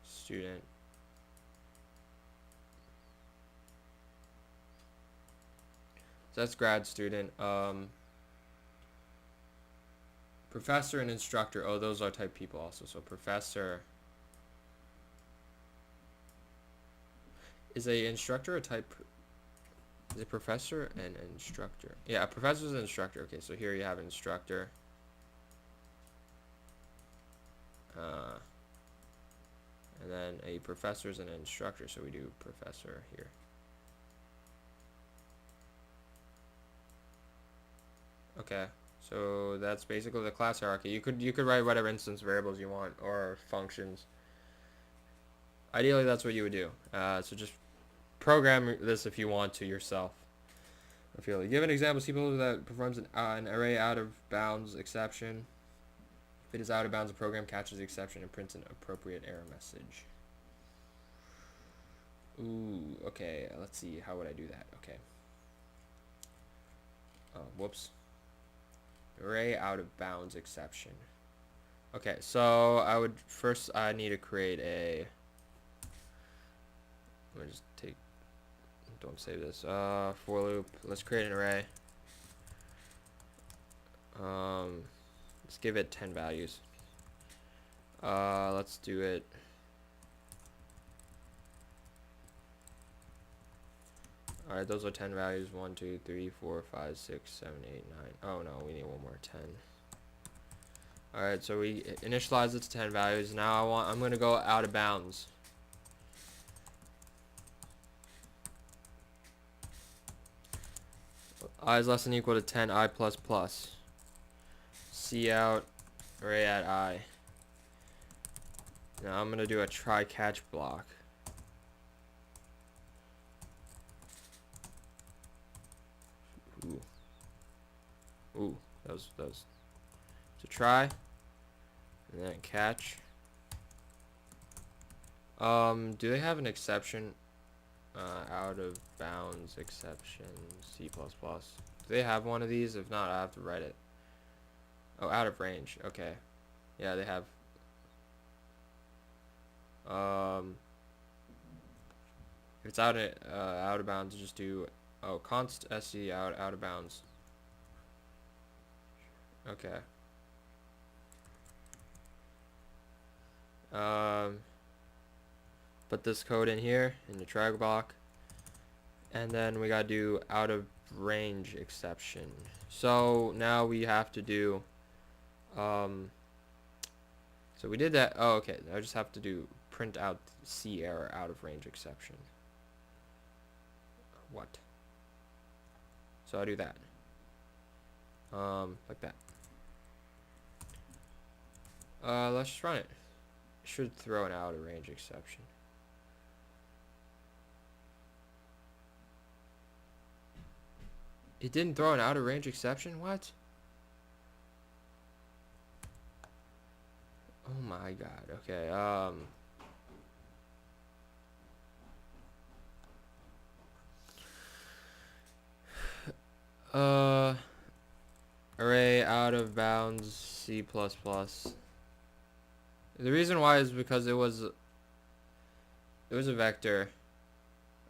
student. So that's grad student. Professor and instructor. Oh, those are type people also. So professor is a instructor a type. Is a professor and instructor? Yeah, a professor is an instructor. Okay, so here you have instructor. And then a professor is an instructor. So we do professor here. Okay. So that's basically the class hierarchy. You could write whatever instance variables you want or functions. Ideally, that's what you would do. So just program this if you want to yourself. Give an example of C++ that performs an array out of bounds exception. If it is out of bounds, the program catches the exception and prints an appropriate error message. Ooh, okay. Let's see. How would I do that? Okay. Oh, whoops. Array out of bounds exception. Okay, so I need to create a, let me just don't save this, for loop. Let's create an array. Let's give it 10 values. Let's do it Alright, those are 10 values. 1, 2, 3, 4, 5, 6, 7, 8, 9. Oh no, we need one more 10. Alright, so we initialize it to 10 values. Now I'm gonna go out of bounds. I is less than or equal to 10 I plus plus. C out, array at I. Now I'm gonna do a try catch block. Ooh, that was to try, and then catch. Do they have an exception? Out of bounds exception C++. Do they have one of these? If not, I have to write it. Oh, out of range. Okay. Yeah, they have. If it's out of bounds, just do const sc out of bounds. Okay. Put this code in here in the try block, and then we gotta do out of range exception. So now we have to do so we did that. Oh, okay. I just have to do print out C error out of range exception. What? So I do that like that. Let's just run it. It should throw an out of range exception. It didn't throw an out of range exception? What? Oh my god. Okay. Array out of bounds C++. The reason why is because it was a vector.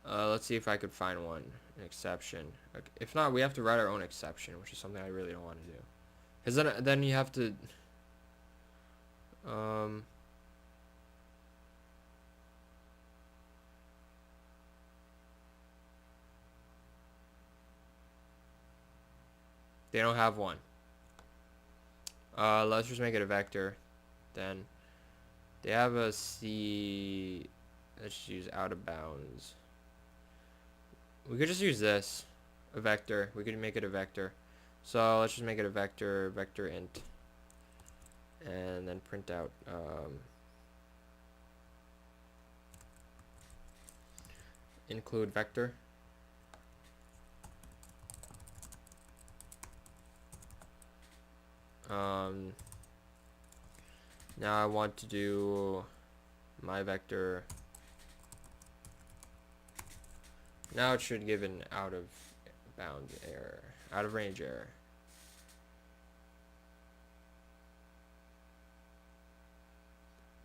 Let's see if I could find one. An exception. Okay. If not, we have to write our own exception, which is something I really don't want to do. Because then you have to they don't have one. Let's just make it a vector. Then they have a C. Let's just use out of bounds. We could just use this, a vector. We could make it a vector. So let's just make it a vector int, and then print out include vector. Now I want to do my vector. Now it should give an out of bounds error, out of range error.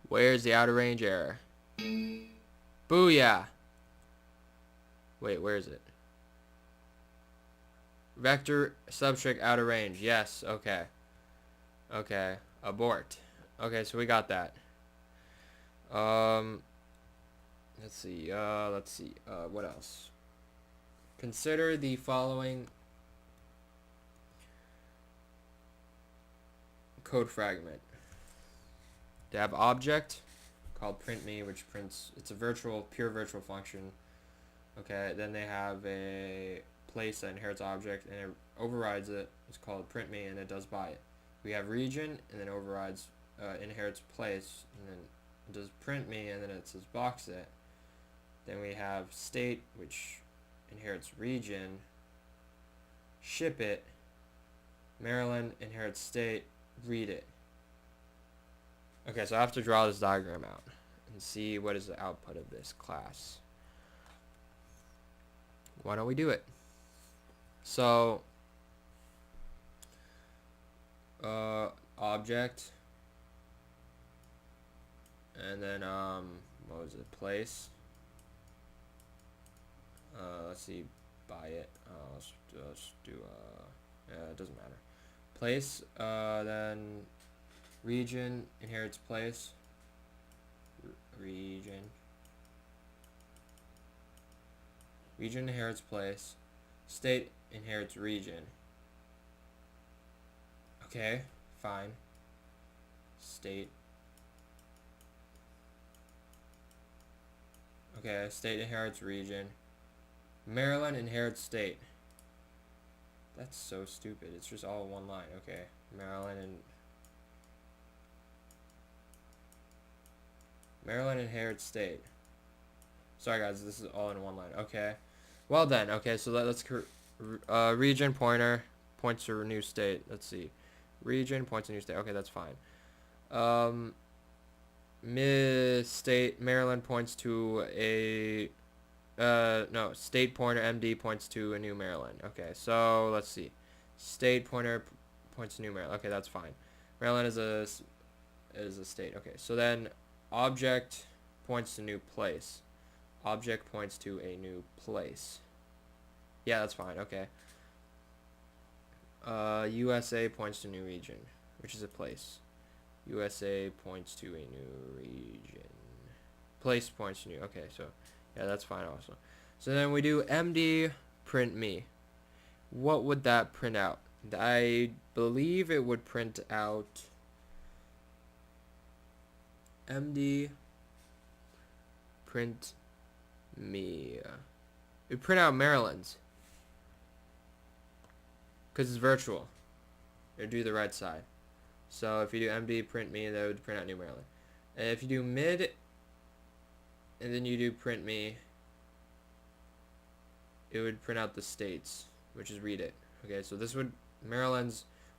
Where's the out of range error? Booyah! Wait, where is it? Vector substring out of range. Yes, okay. Okay, abort. Okay, so we got that. Let's see, what else? Consider the following code fragment. They have object called printMe, which prints, it's a pure virtual function. Okay, then they have a place that inherits object and it overrides it. It's called printMe and it does by it. We have region and then overrides, inherits place, and then it does printMe and then it says box it. Then we have state, which inherits region, ship it, Maryland inherits state, read it. Okay, so I have to draw this diagram out and see what is the output of this class. Why don't we do it? So, object, and then, what was it, place. Let's see, buy it. Let's do, yeah, it doesn't matter. Place, then region inherits place. Region. Region inherits place. State inherits region. Okay, fine. State. Okay, state inherits region. Maryland inherits state. That's so stupid. It's just all one line. Okay, Maryland inherits state. Sorry guys, this is all in one line. Okay. Well then, okay, so let's region pointer points to a new state. Let's see. Region points to a new state. Okay, that's fine. State Maryland points to a no, state pointer MD points to a new Maryland. Okay, so let's see. State pointer points to new Maryland. Okay, that's fine. Maryland is a state. Okay, so then object points to new place. Object points to a new place. Yeah, that's fine. Okay. USA points to new region, which is a place. USA points to a new region. Place points to new. Okay, so yeah, that's fine also. So then we do MD print me. What would that print out? I believe it would print out MD print me. It would print out Maryland's, because it's virtual. It would do the right side. So if you do MD print me, that would print out New Maryland. And if you do mid, and then you do print me, it would print out the states, which is read it. Okay, so this would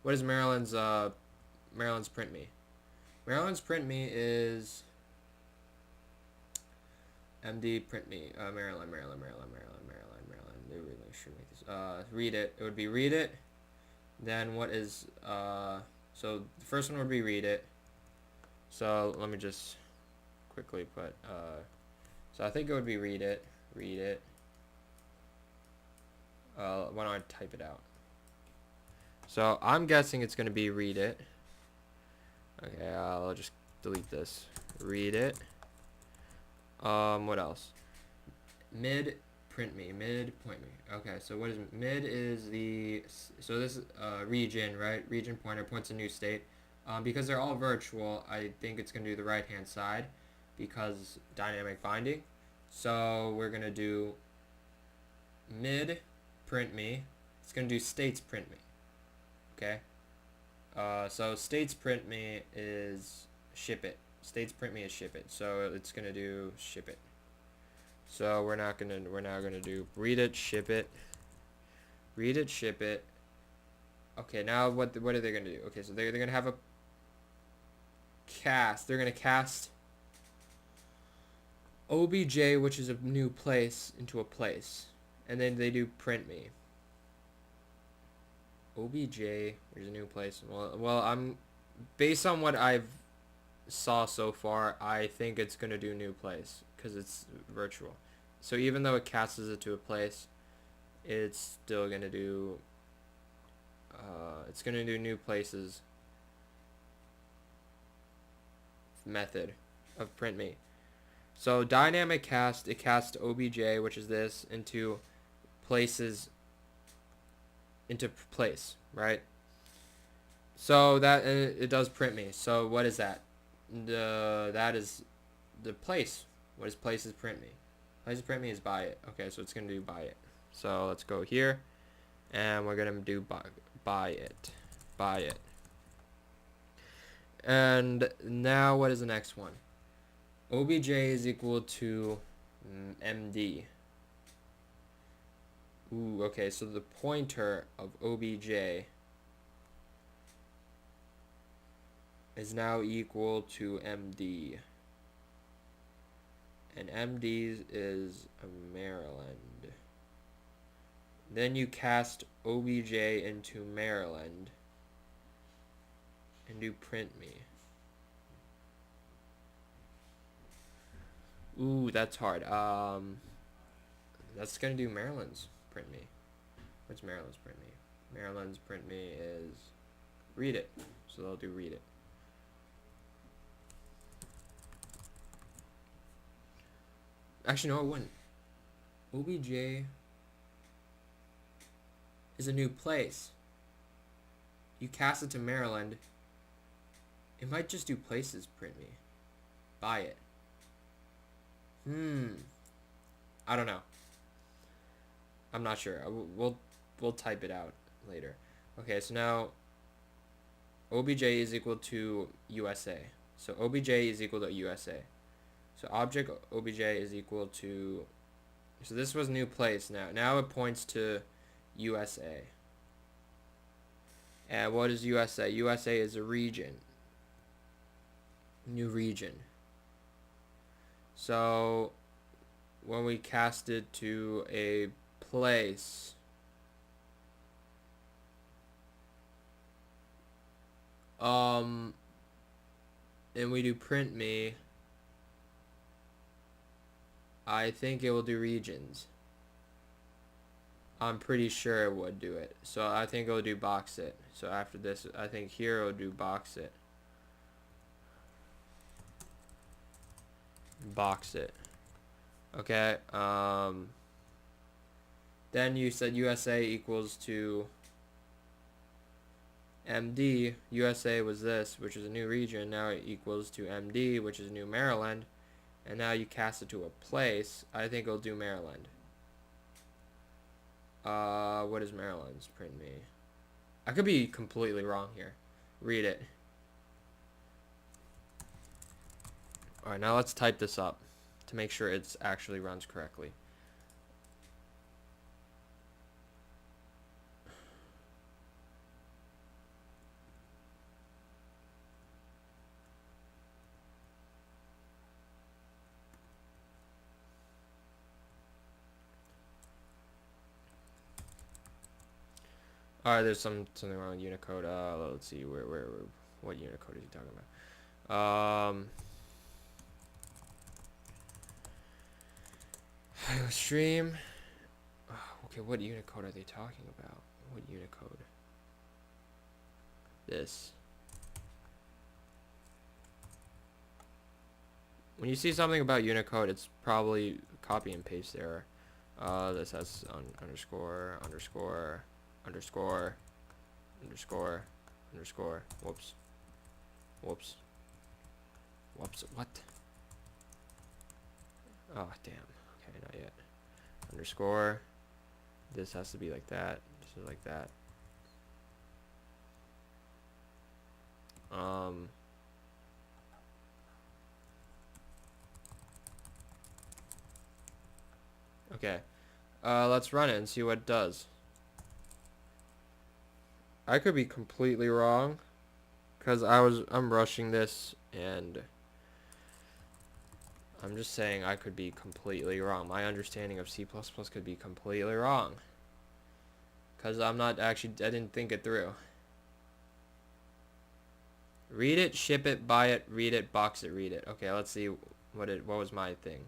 what is Maryland's print me? Maryland's print me is MD print me, Maryland. They really should make this. Read it. It would be read it. Then what is so the first one would be read it. So let me just quickly put so I think it would be read it. Why don't I type it out? So I'm guessing it's gonna be read it. Okay, I'll just delete this. Read it. What else? Mid print me. Mid point me. Okay, so what is mid is the so this is region, right? Region pointer points a new state. Because they're all virtual, I think it's gonna do the right hand side because dynamic binding. So we're gonna do mid print me. It's gonna do states print me. Okay. So states print me is ship it. States print me is ship it. So it's gonna do ship it. So we're now gonna do read it, ship it. Read it, ship it. Okay, now what are they gonna do? Okay, so they're gonna have a cast. They're gonna cast OBJ, which is a new place, into a place, and then they do print me. OBJ, which is a new place. Well, I'm based on what I've saw so far, I think it's gonna do new place because it's virtual. So even though it casts it to a place, it's still gonna do. It's gonna do new places method of print me. So dynamic cast, it casts OBJ, which is this, into places. Into place, right? So that it does print me. So what is that? That is the place. What is places print me? Places print me is buy it. Okay, so it's gonna do buy it. So let's go here, and we're gonna do buy it. And now what is the next one? OBJ is equal to MD. Ooh, okay, so the pointer of OBJ is now equal to MD. And MD is Maryland. Then you cast OBJ into Maryland and do print me. Ooh, that's hard. That's gonna do Maryland's print me. What's Maryland's print me? Maryland's print me is read it. So they'll do read it. Actually, no, it wouldn't. OBJ is a new place. You cast it to Maryland. It might just do places print me. Buy it. I don't know. I'm not sure. We'll type it out later. Okay, so now OBJ is equal to USA. So OBJ is equal to USA. So object OBJ is equal to, so this was new place now. Now it points to USA. And what is USA? USA is a region. New region. So when we cast it to a place, and we do print me, I think it will do regions. I'm pretty sure it would do it. So I think it will do box it. So after this, I think here it will do box it. Box it. Okay. Then you said USA equals to MD. USA was this, which is a new region. Now it equals to MD, which is New Maryland. And now you cast it to a place. I think it'll do Maryland. What is Maryland's print me? I could be completely wrong here. Read it. Alright, now let's type this up to make sure it actually runs correctly. Alright, there's something wrong with Unicode. Let's see what Unicode is he talking about? Stream. Okay, what Unicode are they talking about? What Unicode? This. When you see something about Unicode, it's probably copy and paste error. This has underscore. Whoops. What? Oh, damn. Okay, not yet. Underscore. This has to be like that. This is like that. Okay. Let's run it and see what it does. I could be completely wrong, because I'm rushing this, and I'm just saying I could be completely wrong. My understanding of C++ could be completely wrong, because I didn't think it through. Read it, ship it, buy it, read it, box it, read it. Okay, let's see what was my thing.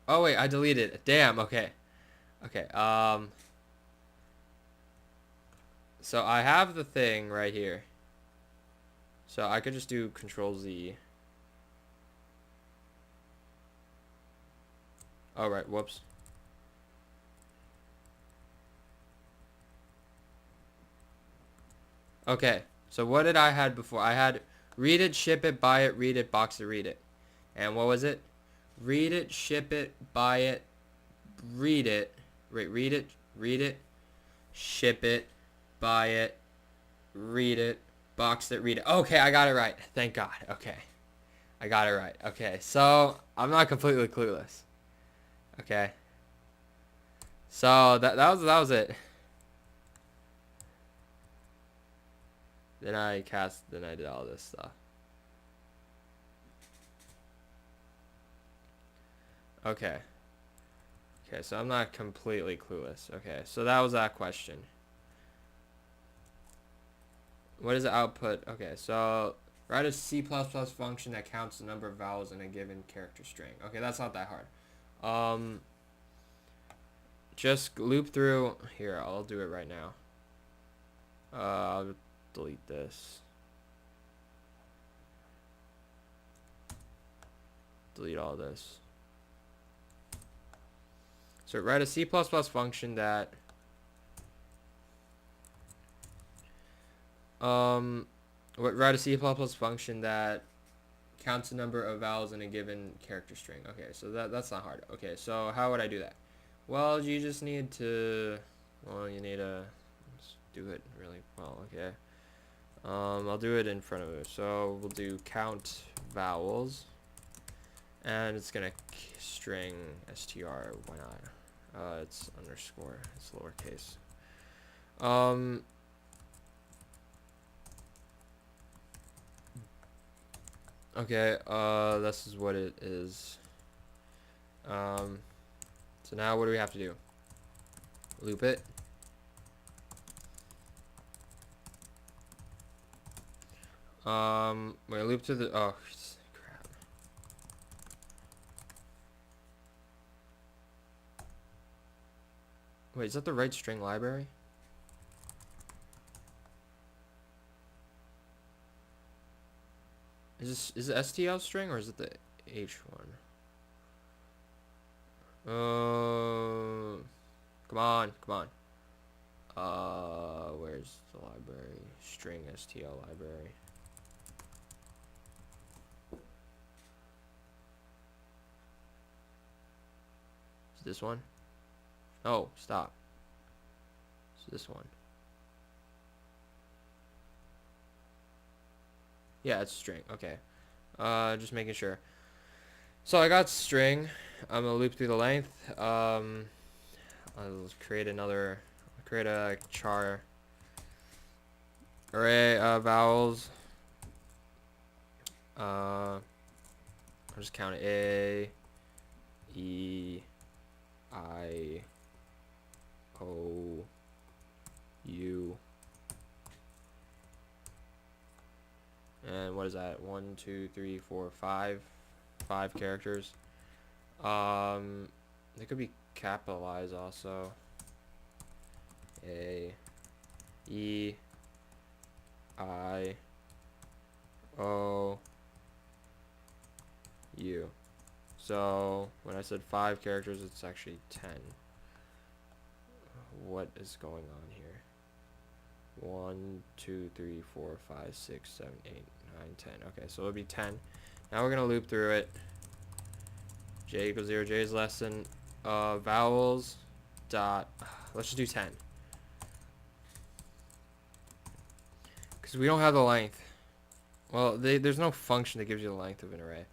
Oh wait, I deleted it. Damn, okay. Okay, so I have the thing right here. So I could just do Control Z. Oh right, whoops. Okay, so what did I had before? I had read it, ship it, buy it, read it, box it, read it. And what was it? Read it, ship it, buy it, read it. Wait, read it, ship it, buy it, read it, box it, read it. Okay, I got it right. Thank God. Okay. I got it right. Okay, so I'm not completely clueless. Okay. So that was it. Then I did all this stuff. Okay. Okay, so I'm not completely clueless. Okay, so that was that question. What is the output? Okay, so write a C++ function that counts the number of vowels in a given character string. Okay, that's not that hard. Just loop through. Here, I'll do it right now. I'll delete this. delete all this. So write a C++ function that write a C++ function that counts the number of vowels in a given character string. Okay, so that's not hard. Okay, so how would I do that? Well, you just need to, you need to do it really well. Okay, I'll do it in front of it. So we'll do count vowels, and it's gonna string str. Why not? It's underscore. It's lowercase. Okay, this is what it is. So now what do we have to do? Loop it. We're gonna loop to the, oh, crap. Wait, is that the right string library? Is it STL string or is it the H one? Come on. Where's the library? String STL library. Is this one? Oh, stop. It's this one. Yeah, it's string. Okay. Just making sure. So I got string. I'm gonna loop through the length. I'll create a char array of vowels. I'll just count it: A, E, I, O, U. And what is that? 1, 2, 3, 4, 5. 5 characters. They could be capitalized also. A, E, I, O, U. So when I said 5 characters, it's actually 10. What is going on here? 1, 2, 3, 4, 5, 6, 7, 8, 9, 10. Okay, so it'll be 10. Now we're gonna loop through it. J equals 0. J is less than vowels dot. Let's just do 10 because we don't have the length. Well, there's no function that gives you the length of an array.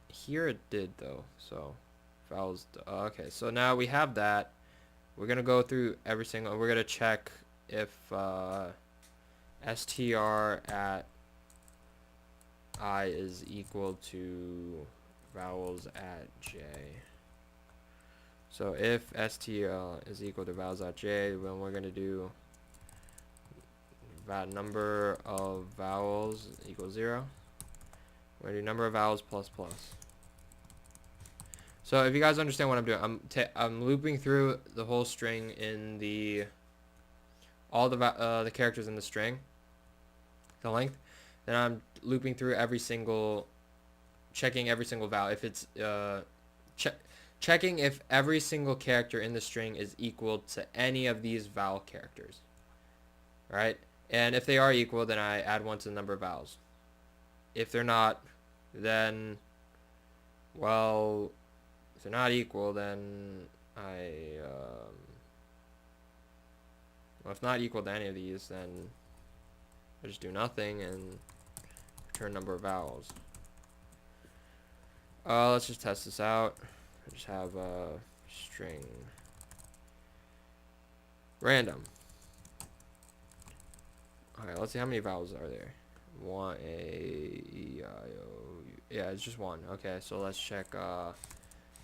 Here it did though. So vowels. Okay, so now we have that. We're gonna go through every single. We're gonna check if str at I is equal to vowels at j. So if stl is equal to vowels at j, then we're gonna do that number of vowels equals 0. We're gonna do number of vowels plus plus. So if you guys understand what I'm doing, I'm looping through the whole string in all the characters in the string, the length. Then I'm looping through checking every single vowel. If it's checking if every single character in the string is equal to any of these vowel characters, right? And if they are equal, then I add 1 to the number of vowels. If they're not, then, well, if they're not equal, then if not equal to any of these, then I just do nothing and return number of vowels. Let's just test this out. I just have a string random. Okay, let's see how many vowels are there. 1, A, E, I, O, U. Yeah, it's just 1. Okay, so let's check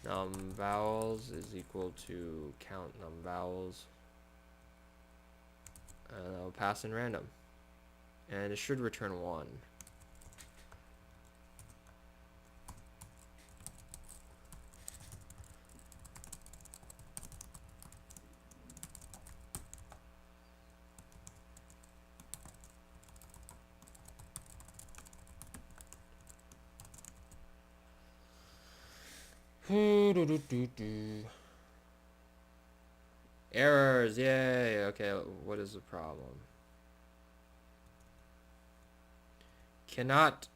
num vowels is equal to count num vowels. And I'll pass in random. And it should return 1. Errors, yay. Okay, what is the problem? Cannot.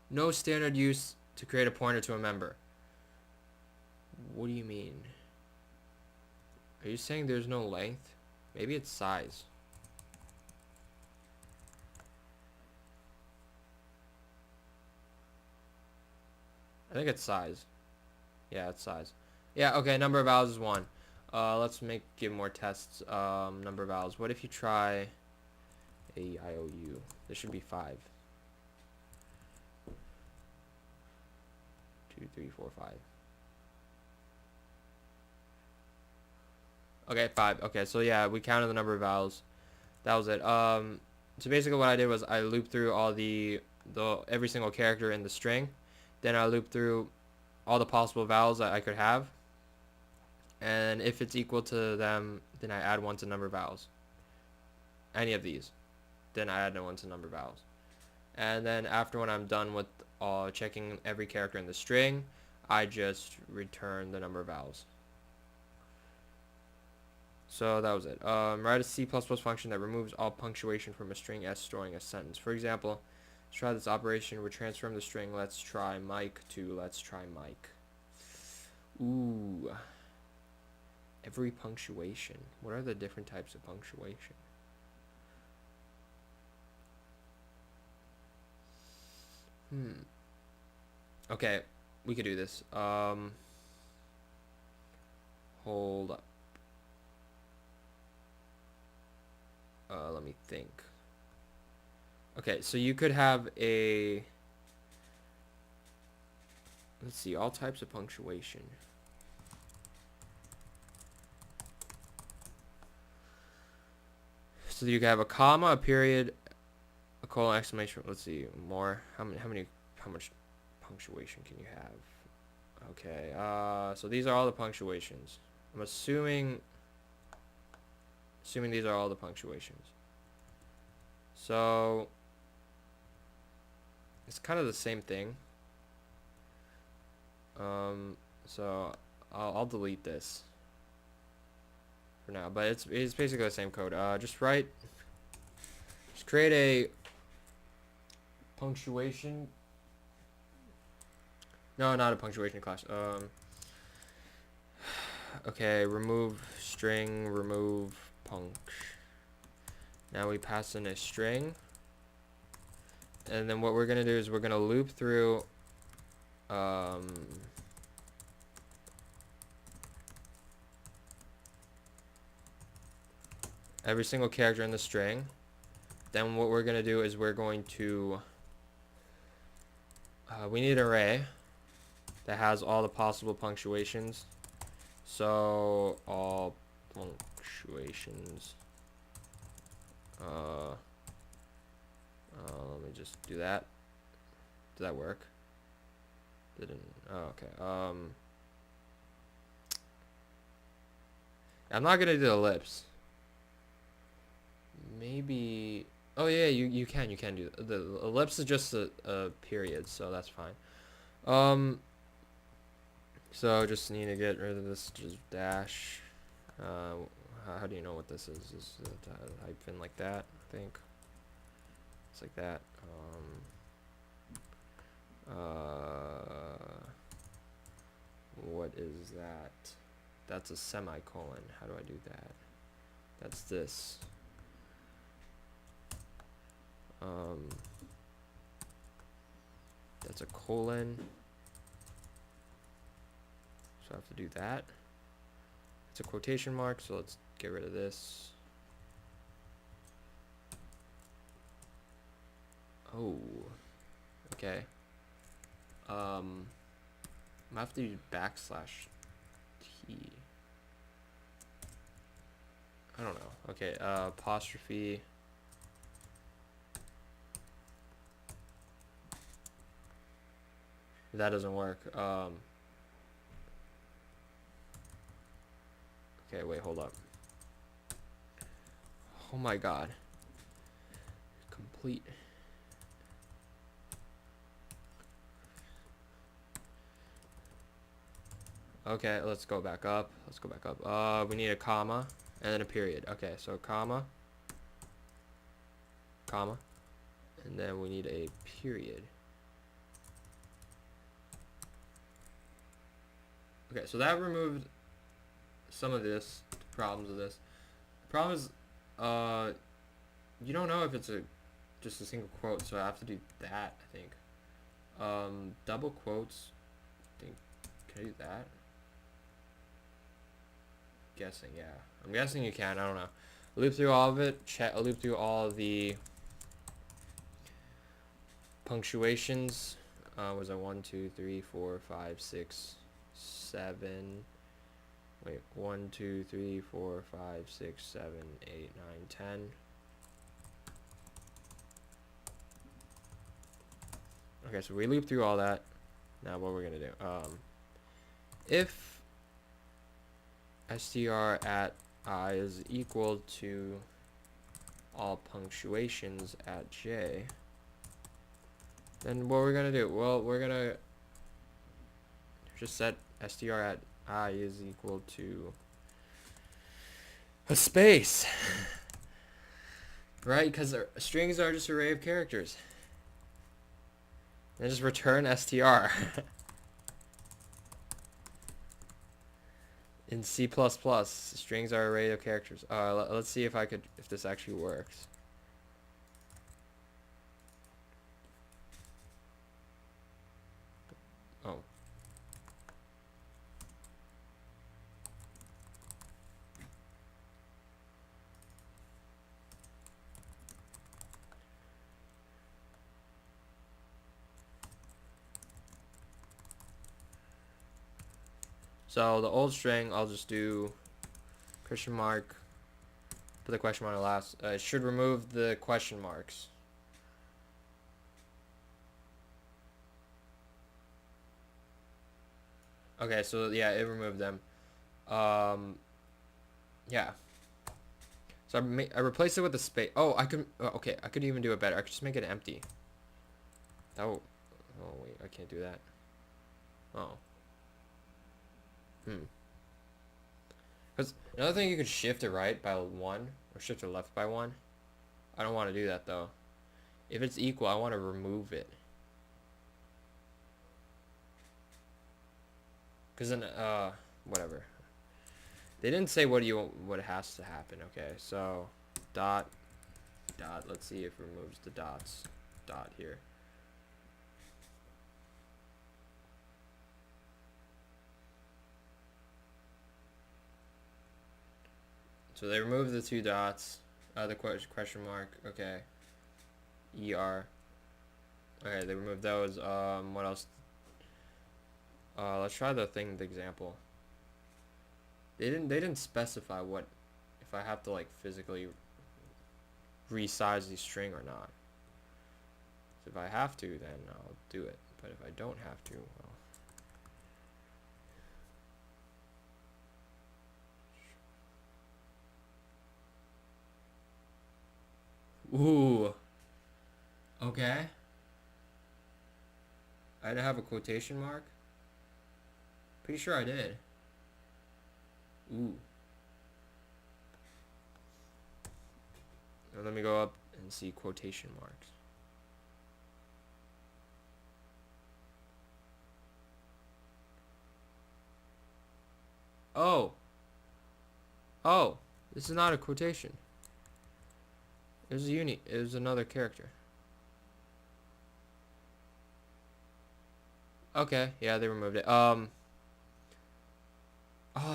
No standard use to create a pointer to a member. What do you mean? Are you saying there's no length? Maybe it's size. I think it's size. Yeah, it's size. Yeah, okay, number of vowels is 1. Let's give more tests. Number of vowels. What if you try A-I-O-U? This should be 5. 2, 3, 4, 5. Okay, 5. Okay, so yeah, we counted the number of vowels. That was it. So basically what I did was I looped through all every single character in the string. Then I looped through all the possible vowels that I could have. And if it's equal to them, then I add 1 to number of vowels. Any of these. Then I add 1 to number of vowels. And then after when I'm done with checking every character in the string, I just return the number of vowels. So that was it. Write a C++ function that removes all punctuation from a string as storing a sentence. For example, let's try this operation. We're transforming the string let's try Mike to let's try Mike. Ooh. Every punctuation. What are the different types of punctuation? Okay, we could do this. Hold up. Let me think. Okay, so you could have a... Let's see, all types of punctuation. So you can have a comma, a period, a colon, exclamation. Let's see, more. How much punctuation can you have? Okay, so these are all the punctuations. I'm assuming these are all the punctuations. So it's kind of the same thing. So I'll delete this for now, but it's basically the same code. Just create a punctuation. No, not a punctuation class. Okay, remove string, remove punct. Now we pass in a string, and then what we're gonna do is we're gonna loop through every single character in the string. Then what we're gonna do is we're going to we need an array that has all the possible punctuations. So all punctuations. Let me just do that. Did that work? Didn't. Oh, okay. I'm not gonna do the ellipse. Maybe. Oh yeah, you can do the ellipse is just a period, so that's fine. So just need to get rid of this just dash. How do you know what this is? Is it a hyphen like that? I think it's like that. What is that? That's a semicolon. How do I do that? That's this. That's a colon. So I have to do that. It's a quotation mark, so let's get rid of this. Oh, okay. I have to use backslash T. I don't know. Okay, apostrophe. That doesn't work. Okay, wait, hold up. Oh my god. Complete. Okay, let's go back up. Let's go back up. We need a comma and then a period. Okay, so comma, comma, and then we need a period. Okay, so that removed some of this, the problems of this. The problem is, you don't know if it's just a single quote, so I have to do that, I think. Double quotes, I think, can I do that? Guessing, yeah. I'm guessing you can, I don't know. Loop through all of it, loop through all of the punctuations. Was it 1, 2, 3, 4, 5, 6, 7. Wait, 1, 2, 3, 4, 5, 6, 7, 8, 9, 10. Okay, so we loop through all that. Now what we're gonna do? If str at I is equal to all punctuations at j, then what we're gonna do? Well, we're gonna just set str at I is equal to a space, right? Because strings are just an array of characters. And just return str. In C++, strings are an array of characters. Let's see if this actually works. Oh. So the old string, I'll just do question mark, put the question mark last. It should remove the question marks. Okay, so yeah, it removed them. Yeah. So I replaced it with a space. Oh, I could. Okay, I could even do it better. I could just make it empty. Oh wait, I can't do that. Oh. Because another thing, you could shift to right by 1 or shift to left by 1. I don't want to do that though. If it's equal, I want to remove it. Because then, whatever. They didn't say what has to happen. Okay, so dot. Let's see if it removes the dots. Dot here. So they removed the 2 dots, the question mark, okay, ER, okay, they removed those. What else? Let's try the example. They didn't specify what, if I have to like physically resize the string or not. So if I have to, then I'll do it, but if I don't have to, well. Ooh. Okay. I didn't have a quotation mark. Pretty sure I did. Ooh. Now let me go up and see quotation marks. Oh. Oh. This is not a quotation. It was it was another character. Okay, yeah, they removed it. Oh,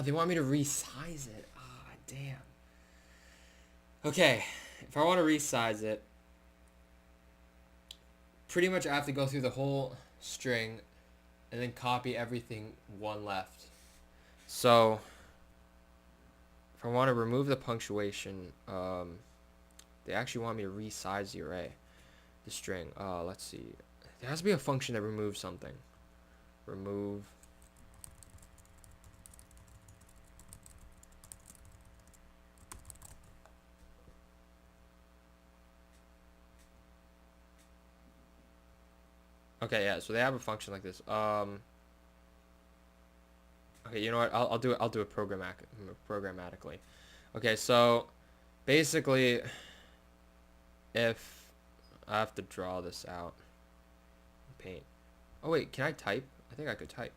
they want me to resize it. Ah, damn. Okay, if I want to resize it, pretty much I have to go through the whole string and then copy everything one left. So, if I want to remove the punctuation, they actually want me to resize the array, the string. Let's see. There has to be a function that removes something. Remove. Okay, yeah, so they have a function like this. Okay, you know what? I'll do it. I'll do it programmatically. Okay, so basically, if I have to draw this out, paint. Oh wait, can I type? I think I could type.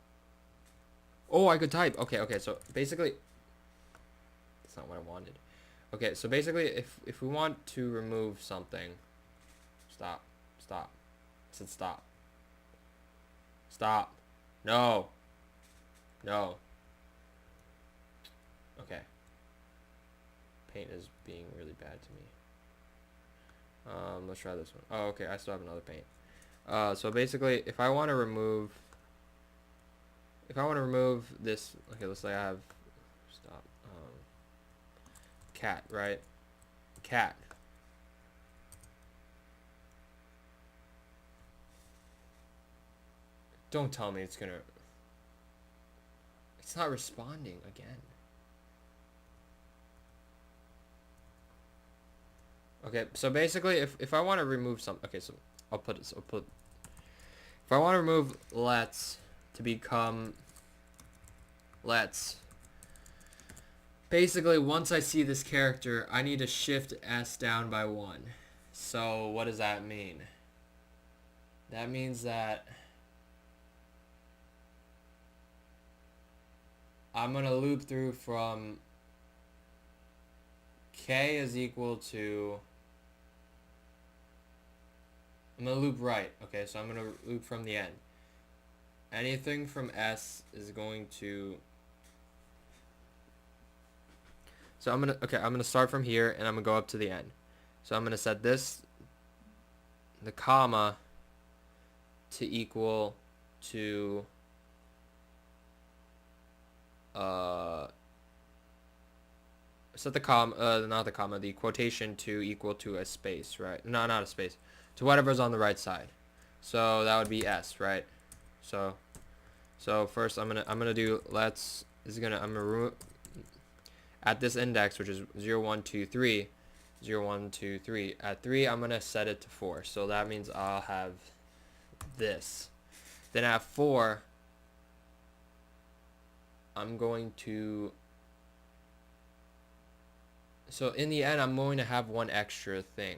Oh, I could type. Okay, okay. So basically, that's not what I wanted. Okay, so basically, if we want to remove something, stop, stop. I said stop. Stop. No. No. Okay. Paint is being really bad to me. Let's try this one. Oh, okay. I still have another paint. So basically, if I want to remove this, okay, let's say I have stop. Cat, right? Cat. Don't tell me it's not responding again. Okay, so basically, if I want to remove some, okay, so I'll put it. If I want to remove let's to become let's. Basically, once I see this character, I need to shift S down by 1. So what does that mean? That means that I'm going to loop through from K is equal to, I'm going to loop right. Okay, so I'm going to loop from the end. Anything from S is going to, so I'm going to start from here and I'm going to go up to the end. So I'm going to set this, the comma, to equal to set the not the comma, the quotation to equal to a space, right? No, not a space, to whatever's on the right side. So that would be S, right? So first I'm gonna do let's I'm gonna remove at this index, which is 0 1 2 3, 0 1 2 3. At 3 I'm gonna set it to 4, so that means I'll have this. Then at 4 I'm going to, so in the end I'm going to have one extra thing.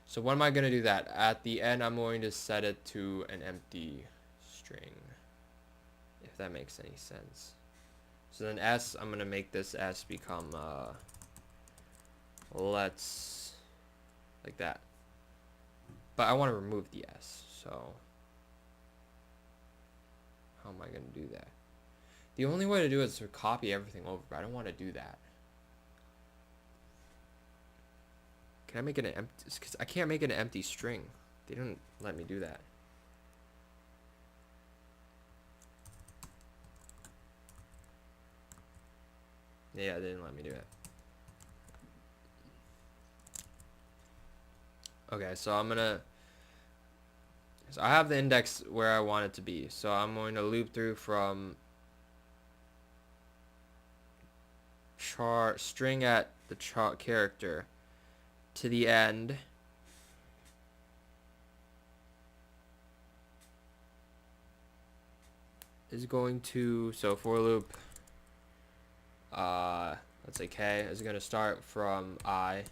So what am I going to do that? At the end I'm going to set it to an empty string, if that makes any sense. So then S, I'm going to make this S become let's, like that. But I want to remove the S, so how am I going to do that? The only way to do it is to copy everything over, but I don't want to do that. Can I make it an empty? Because I can't make it an empty string. They didn't let me do that. Yeah, they didn't let me do it. Okay, so I have the index where I want it to be. So I'm going to loop through from string at the character to the end. Is going to, so for loop, let's say K is going to start from I.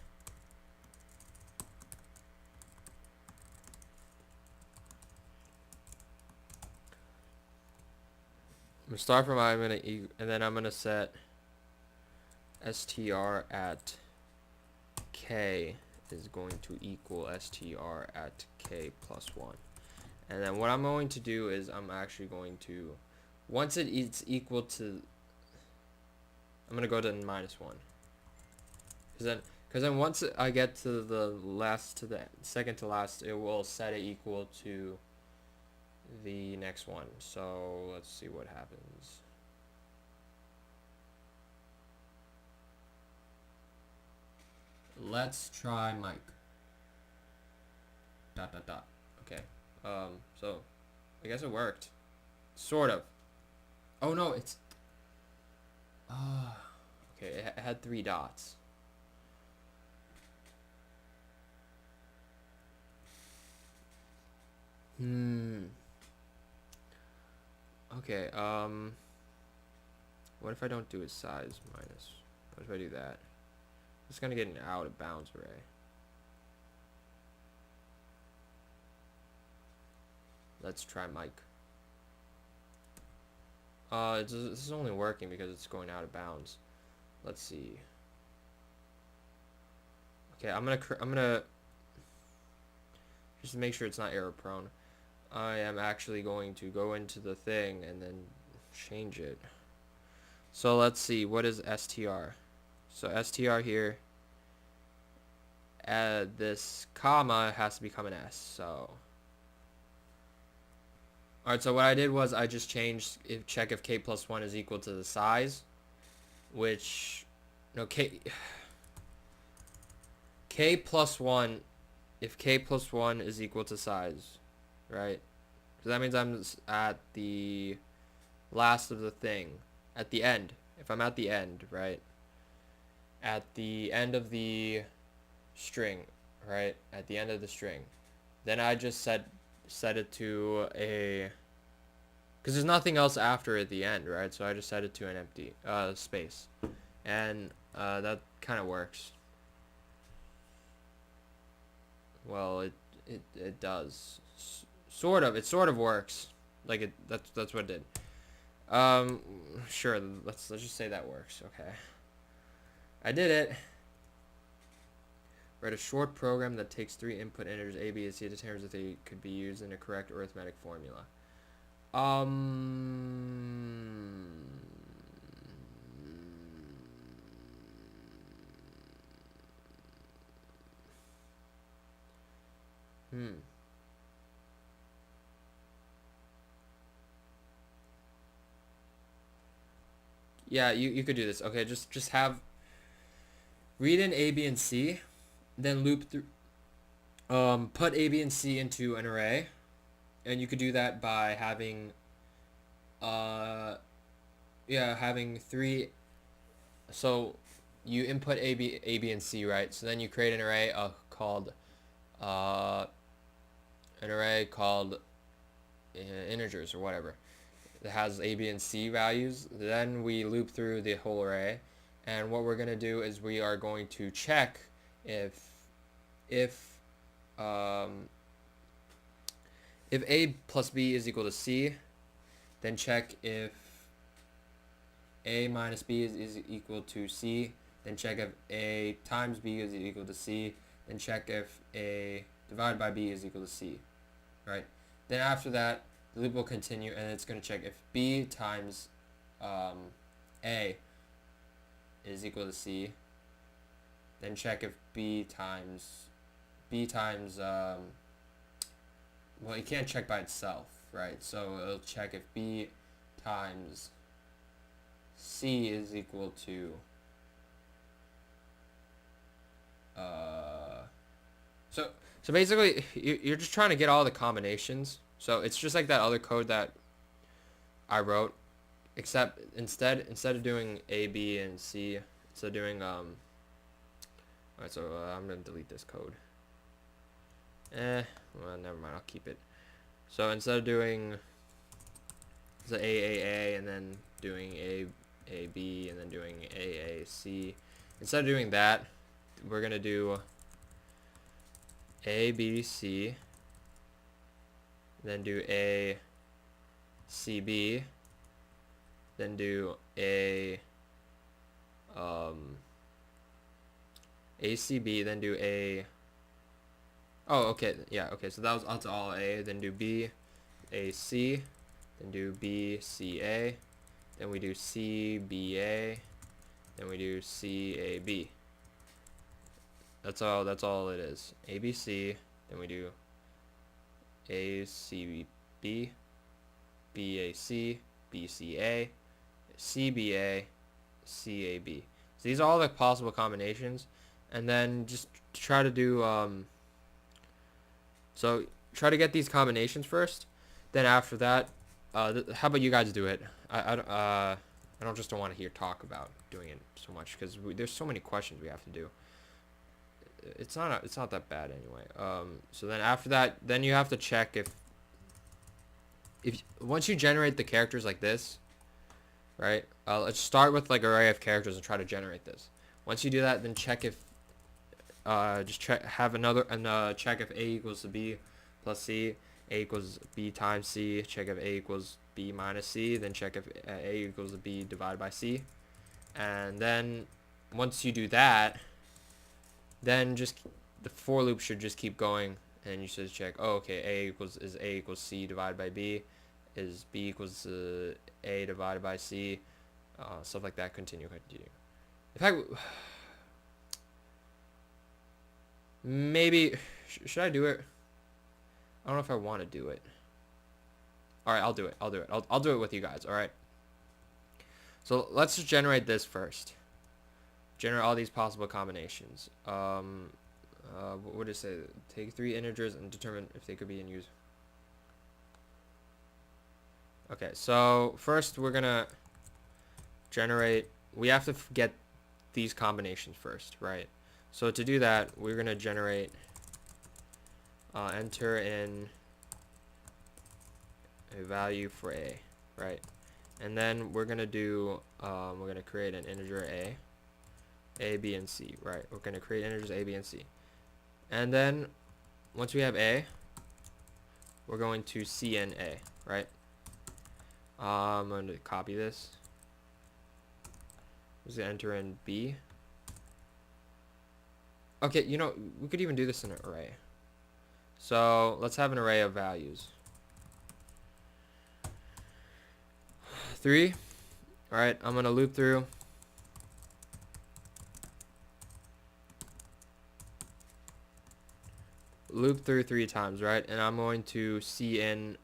I'm going to start from I, and then I'm going to set str at K is going to equal str at K plus 1. And then what I'm going to do is I'm actually going to, once it's equal to, I'm going to go to minus 1. Because then once I get to the second to last, it will set it equal to the next one. So let's see what happens. Let's try Mike. ... Okay. So I guess it worked. Sort of. Oh no, it's okay, it had 3 dots. Okay, What if I don't do a size minus? What if I do that? It's gonna get an out of bounds array. Let's try Mike. This is only working because it's going out of bounds. Let's see. Okay, I'm gonna just to make sure it's not error prone. I am actually going to go into the thing and then change it. So let's see, what is str? So str here, add this comma has to become an s. So alright, so what I did was I just changed check if k plus 1 is equal to the size, which no k plus 1, if k plus 1 is equal to size, right? So that means I'm at the last of the thing, at the end. If I'm at the end, right? At the end of the string, right? At the end of the string. Then I just set it to a, because there's nothing else after at the end, right? So I just set it to an empty space. And that kind of works. Well, it does. Sort of. It sort of works. Like that's what it did. Sure. Let's just say that works. Okay. I did it. Write a short program that takes 3 input integers A, B, and C, determines if they could be used in a correct arithmetic formula. Yeah, you could do this. Okay, just have read in A, B, and C, then loop through. Put A, B, and C into an array, and you could do that by having, having 3. So you input A, B, and C, right? So then you create an array called integers or whatever that has A, B, and C values. Then we loop through the whole array, and what we're going to do is we are going to check if A plus B is equal to C, then check if A minus B is equal to C, then check if A times B is equal to C, then check if A divided by B is equal to C, right? Then after that, the loop will continue, and it's going to check if B times A is equal to C, then check if B times well, you can't check by itself, right? So it'll check if B times C is equal to so basically you're just trying to get all the combinations. So it's just like that other code that I wrote, except instead of doing A, B, and C, instead of doing alright, so I'm gonna delete this code. Well, never mind, I'll keep it. So instead of doing the A, and then doing A, B, and then doing A, C, instead of doing that, we're gonna do A, B, C, then do A, C, B, then do A, C, B, then do A. Oh, okay, yeah, okay, so that's all A, then do B, A, C, then do B, C, A, then we do C, B, A, then we do C, A, B. That's all it is. A, B, C, then we do A, C, B, B, A, C, B, C, A, C, B, A, C, A, B. So these are all the possible combinations, and then just try to do so try to get these combinations first. Then after that, how about you guys do it? I don't want to hear talk about doing it so much because there's so many questions we have to do. It's not that bad anyway. So then after that, then you have to check if once you generate the characters like this, right? let's start with like array of characters and try to generate this. Once you do that, then check if check if a equals to b plus c, a equals b times c, check if a equals b minus c, then check if a equals to b divided by c. And then once you do that, then just the for loop should just keep going, and you should check, oh, okay, a equals c divided by b, is b equals a divided by c, stuff like that. Continue. In fact, maybe should I do it? I don't know if I want to do it. All right, I'll do it. I'll do it with you guys. All right. So let's just generate this first. Generate all these possible combinations. What does it say? Take 3 integers and determine if they could be in use. Okay, so first we're gonna generate. We have to get these combinations first, right? So to do that, we're gonna generate. Enter in a value for a, right? And then we're gonna do. We're gonna create an integer a, b, and c, right? We're gonna create integers a, b, and c. And then once we have a, we're going to cn a, right? I'm going to copy this. Just enter in b. Okay, you know, we could even do this in an array. So let's have an array of values. 3. All right, I'm going to loop through. Loop through 3 times, right? And I'm going to cn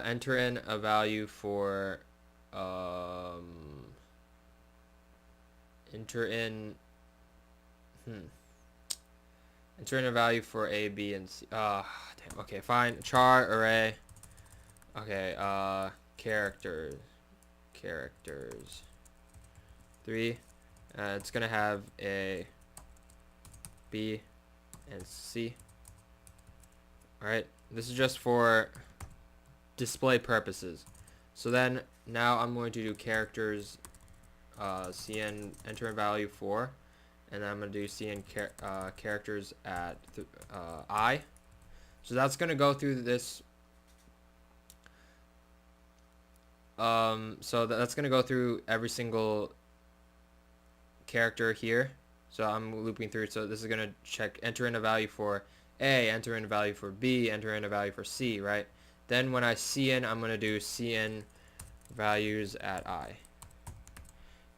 enter in a value for enter in a value for a, b, and c. Damn. Okay, fine. Char array. Okay, characters 3. It's gonna have a, b, and c. Alright, this is just for display purposes. So then now I'm going to do characters cn enter in value 4, and then I'm going to do cn characters at I. So that's going to go through this. So that's going to go through every single character here. So I'm looping through. So this is going to check enter in a value for A, enter in a value for B, enter in a value for C, right? Then when I cn, I'm going to do cn values at I.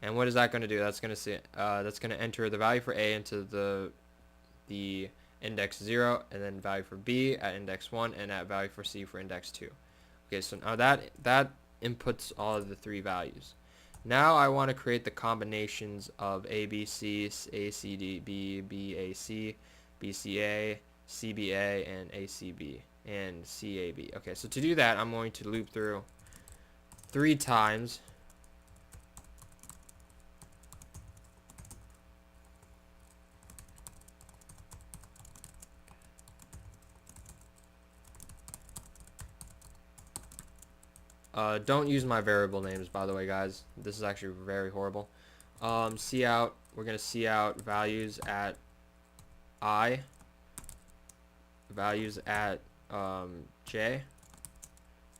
And what is that going to do? That's going to enter the value for A into the index 0, and then value for B at index 1, and at value for C for index 2. Okay, so now that inputs all of the 3 values. Now I want to create the combinations of ABC, ACD, BAC, BCA, CBA, and ACB, and CAB. Okay, so to do that, I'm going to loop through 3 times. Don't use my variable names, by the way, guys. This is actually very horrible. Cout, we're going to cout values at I, values at J,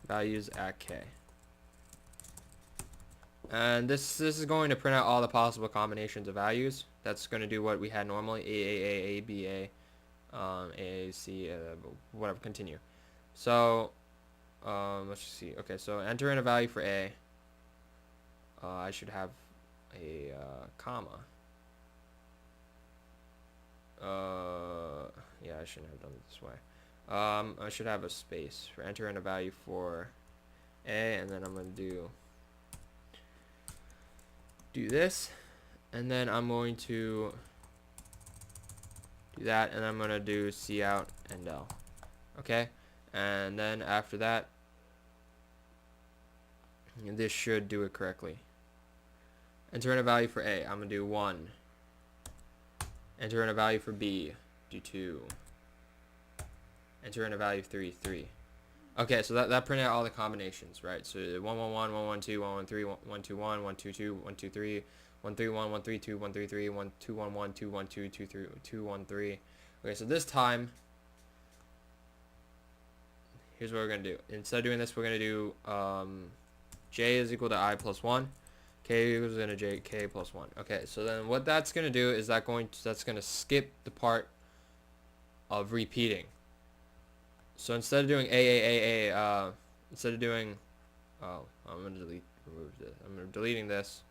values at K. And this is going to print out all the possible combinations of values. That's going to do what we had normally, A, B, A, C, whatever, continue. So let's just see. Okay, so enter in a value for A. I should have a comma. Yeah, I shouldn't have done it this way. I should have a space for enter in a value for A, and then I'm going to do this, and then I'm going to do that, and I'm going to do cout and L. Okay, and then after that, this should do it correctly. Enter in a value for A, I'm going to do 1. Enter in a value for B, do 2. Enter in a value of 3, 3. Okay, so that printed out all the combinations, right? So 111, 112, 113, 121, 122, 123, 131, 132, 133, 1211, 212, 213. Okay, so this time, here's what we're gonna do. Instead of doing this, we're gonna do j is equal to I plus 1. K is gonna j k plus 1. Okay, so then what that's gonna do is that's gonna skip the part of repeating. So instead of doing instead of doing, oh, remove this. I'm deleting this.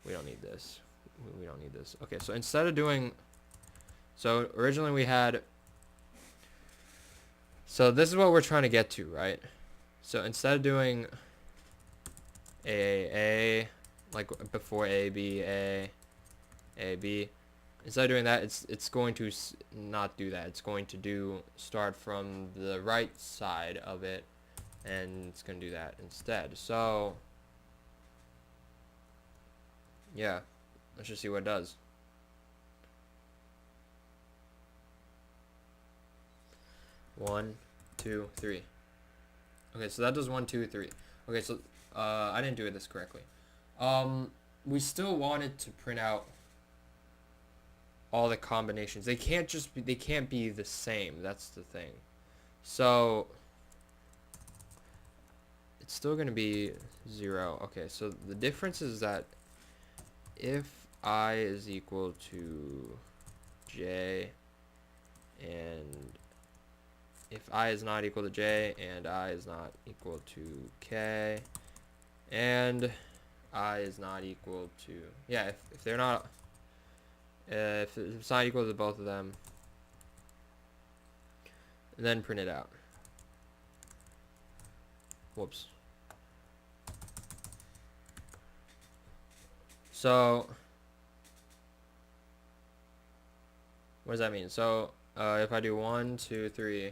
We don't need this. We don't need this. Okay, so instead of doing, so originally we had, so this is what we're trying to get to, right? So instead of doing A, like before A, B, A, B, instead of doing that, it's going to not do that. It's going to start from the right side of it, and it's going to do that instead. So yeah, let's just see what it does. One, 2, 3. Okay, so that does 1, 2, 3. Okay, so I didn't do this correctly. We still wanted to print out all the combinations. They can't be the same. That's the thing. So it's still going to be 0. Okay, so the difference is that if I is equal to j, and if I is not equal to j, and I is not equal to k, and I is not equal to, yeah, if they're not, if it's not equal to both of them, then print it out. Whoops. So what does that mean? So if I do 1, 2, 3,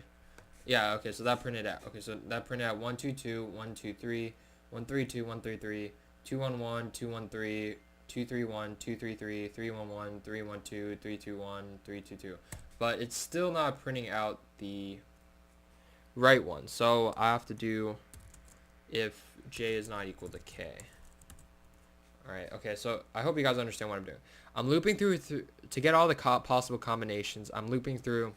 yeah, okay, so that printed out. Okay, so that printed out 1, 2, 2, 1, 2, 3, 1, 3, 2, 1, 3, 3, 2, 1, 1, 2, 1, 3, 2, 3, 1, 2, 3, 3, 3, 1, 1, 3, 1, 2, 3, 2, 1, 3, 2, 2. But it's still not printing out the right one. So I have to do if j is not equal to k. Alright, okay, so I hope you guys understand what I'm doing. I'm looping through to get all the possible combinations. I'm looping through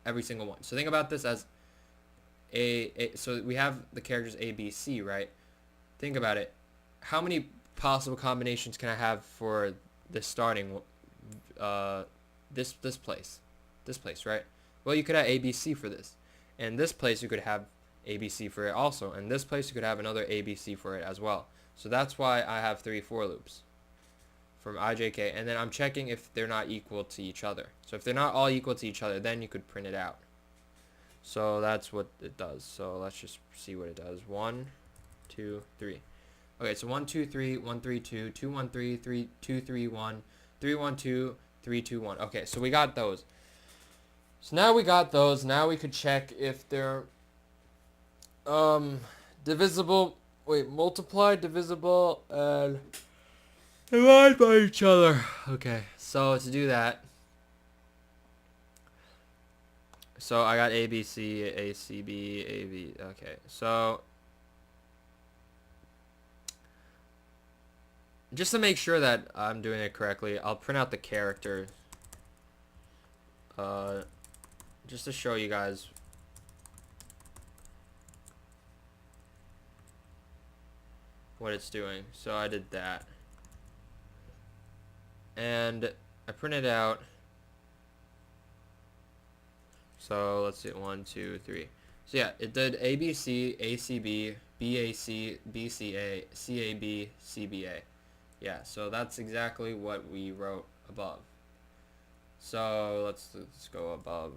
every single one. So think about this as so we have the characters A, B, C, right? Think about it. How many possible combinations can I have for the starting this place? This place, right? Well, you could have A, B, C for this. And this place you could have A, B, C for it also. And this place you could have another A, B, C for it as well. So that's why I have 3 for loops from I, J, K. And then I'm checking if they're not equal to each other. So if they're not all equal to each other, then you could print it out. So that's what it does. So let's just see what it does. 1, 2, 3. Okay, so 1, 2, 3, 1, 3, 2, 2, 1, 3, 3, 2, 3, 1, 3, 1, 2, 3, 2, 1. Okay, so we got those. So now we got those. Now we could check if they're divisible. Wait, multiply, divisible, and divide by each other. Okay, so to do that, so I got A, B, C, A, C, B, A, B. Okay, so just to make sure that I'm doing it correctly, I'll print out the character. Just to show you guys. What it's doing. So I did that. And I printed out. So let's see, 1, 2, 3. So yeah, it did ABC, ACB, BAC, BCA, CAB, CBA. Yeah, so that's exactly what we wrote above. So let's go above.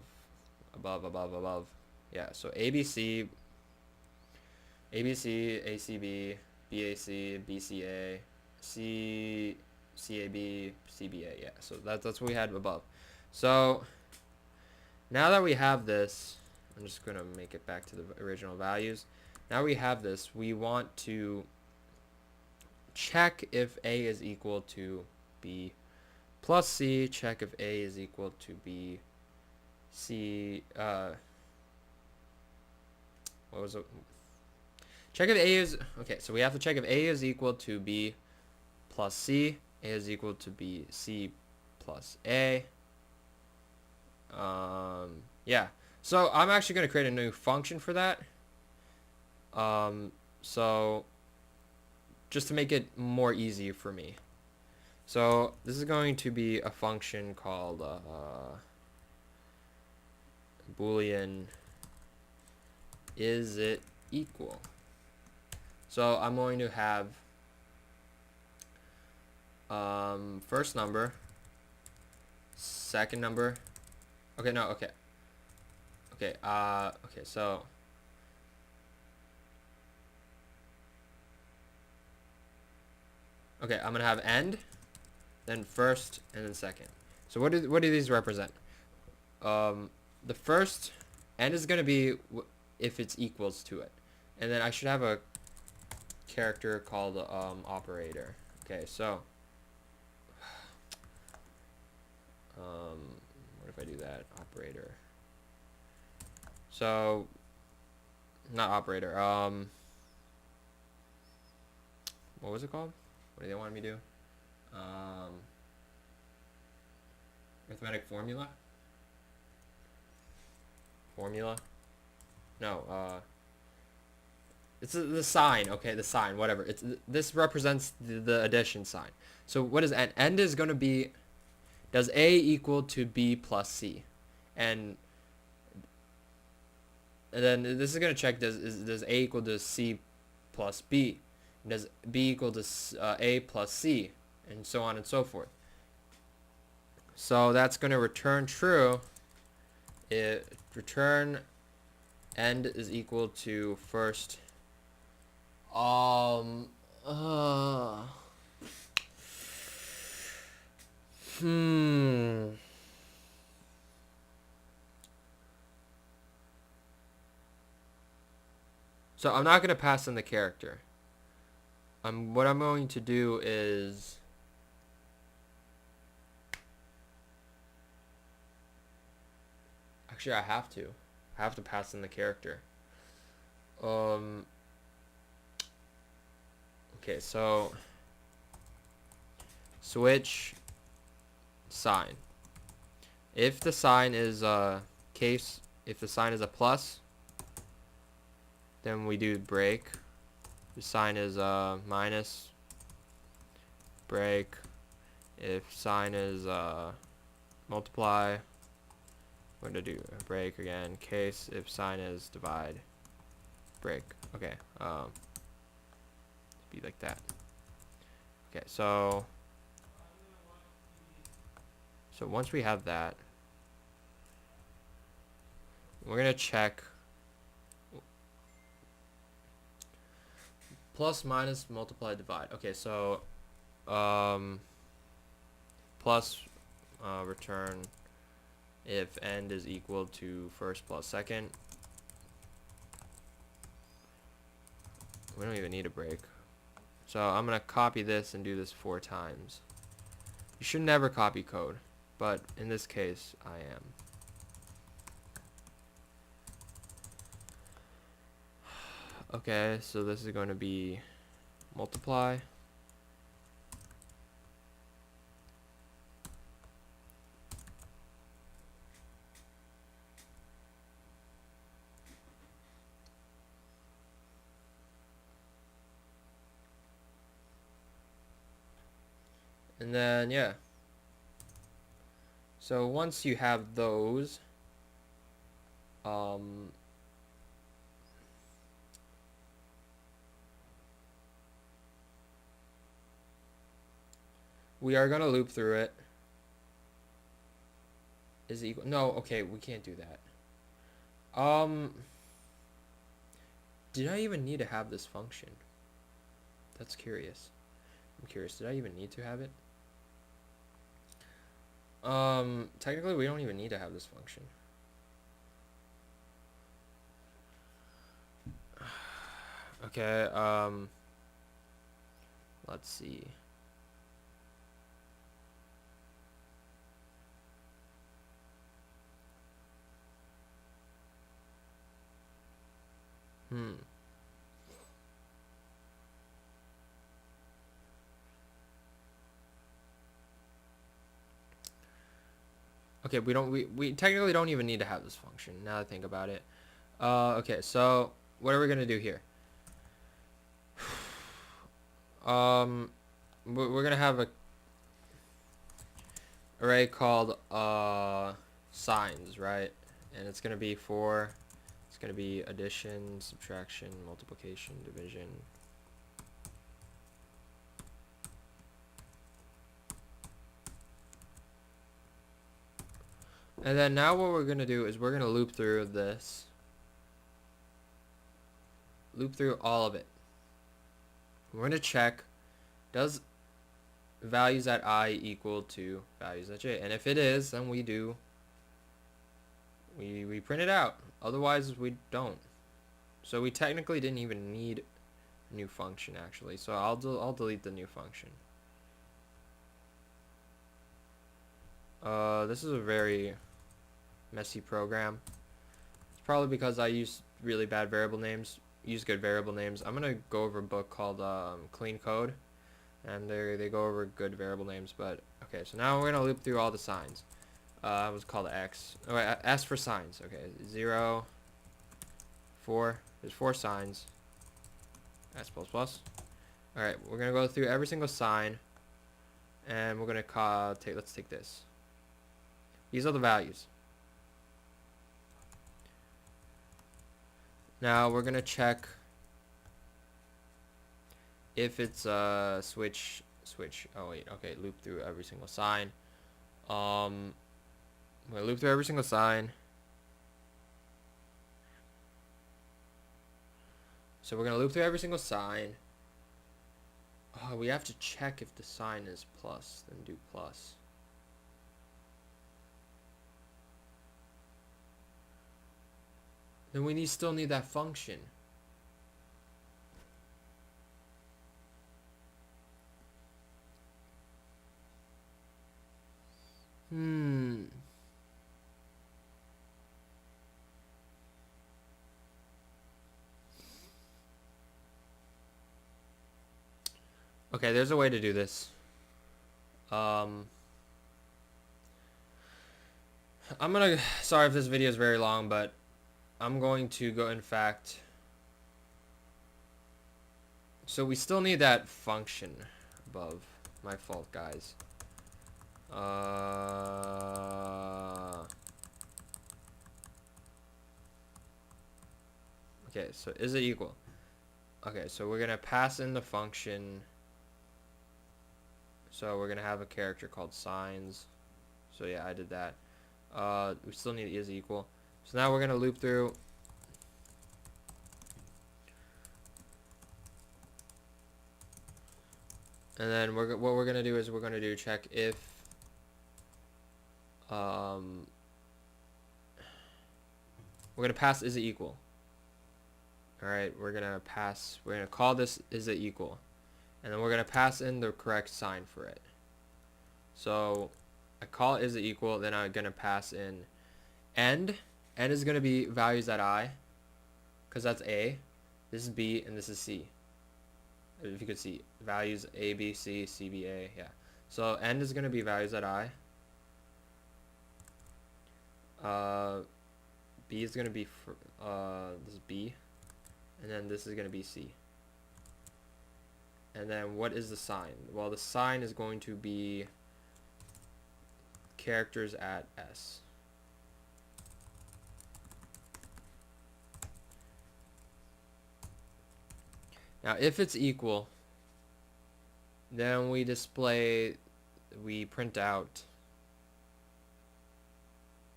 Yeah, so ABC, ACB, BAC, BCA, CAB, CBA. Yeah, so that's what we had above. So now that we have this, I'm just going to make it back to the original values. Now we have this, we want to check if A is equal to B plus C, check if A is equal to B, C, what was it? Check if A is, okay, so we have to check if A is equal to B plus C. A is equal to B, C plus A. Yeah. So I'm actually going to create a new function for that. So just to make it more easy for me. So this is going to be a function called Boolean is it equal. So I'm going to have first number, second number. Okay, no, okay. Okay, okay, so okay, I'm gonna have end, then first, and then second. So what do these represent? The first end is gonna be if it's equals to it, and then I should have a character called operator. Okay, so what if I do that? Operator. So not operator. What was it called? What do they want me to do? Arithmetic formula? Formula? No, it's the sign, okay, the sign, whatever. This represents the addition sign. So what is end? End is going to be, does A equal to B plus C? And then this is going to check, does A equal to C plus B? Does B equal to A plus C? And so on and so forth. So that's going to return true. Return end is equal to first. So I'm not going to pass in the character. What I'm going to do is actually I have to pass in the character. Okay, so switch sign. If the sign is if the sign is a plus, then we do break. The sign is minus, break. If sign is multiply, we're gonna do a break again. Case if sign is divide, break. Okay, be like that. Okay, so once we have that, we're gonna check plus, minus, multiply, divide. Okay, so plus return if end is equal to first plus second. We don't even need a break. So I'm gonna copy this and do this 4 times. You should never copy code, but in this case I am. Okay, so this is going to be multiply. And then, yeah. So once you have those, we are going to loop through it. Is it equal? No, okay, we can't do that. Did I even need to have this function? That's curious. I'm curious, did I even need to have it? Technically we don't even need to have this function. Okay, let's see. Okay, we technically don't even need to have this function, now that I think about it. Okay, so what are we gonna do here? We're gonna have a array called signs, right? And it's gonna be addition, subtraction, multiplication, division. And then now what we're going to do is we're going to loop through this. Loop through all of it. We're going to check, does values at I equal to values at j? And if it is, then we print it out. Otherwise, we don't. So we technically didn't even need a new function, actually. So I'll delete the new function. This is a very messy program. It's probably because I use really bad variable names. Use good variable names. I'm gonna go over a book called Clean Code, and they go over good variable names. But okay, so now we're gonna loop through all the signs. It was called X. Oh wait, S for signs. Okay, 0, 4. There's 4 signs. S plus plus. All right, we're gonna go through every single sign, and we're gonna let's take this. These are the values. Now we're gonna check if it's switch. Oh wait, okay, loop through every single sign. I'm gonna loop through every single sign. So we're gonna loop through every single sign. Oh, we have to check if the sign is plus, then do plus. Then we still need that function. Okay, there's a way to do this. Sorry if this video is very long, but I'm going to go, in fact, so we still need that function above. My fault, guys. Okay, so is it equal? Okay, so we're gonna pass in the function. So we're gonna have a character called signs. So yeah, I did that. We still need is equal. So now we're gonna loop through. And then what we're gonna do is we're gonna do check if we're gonna pass is it equal. Alright, we're gonna call this is it equal. And then we're gonna pass in the correct sign for it. So I call it is it equal, then I'm gonna pass in end. End is gonna be values at I, because that's A, this is B, and this is C. If you could see values A, B, C, C, B, A, yeah. So end is gonna be values at I. B is gonna be this is B, and then this is gonna be C. And then what is the sign? Well, the sign is going to be characters at S. Now, if it's equal, then we print out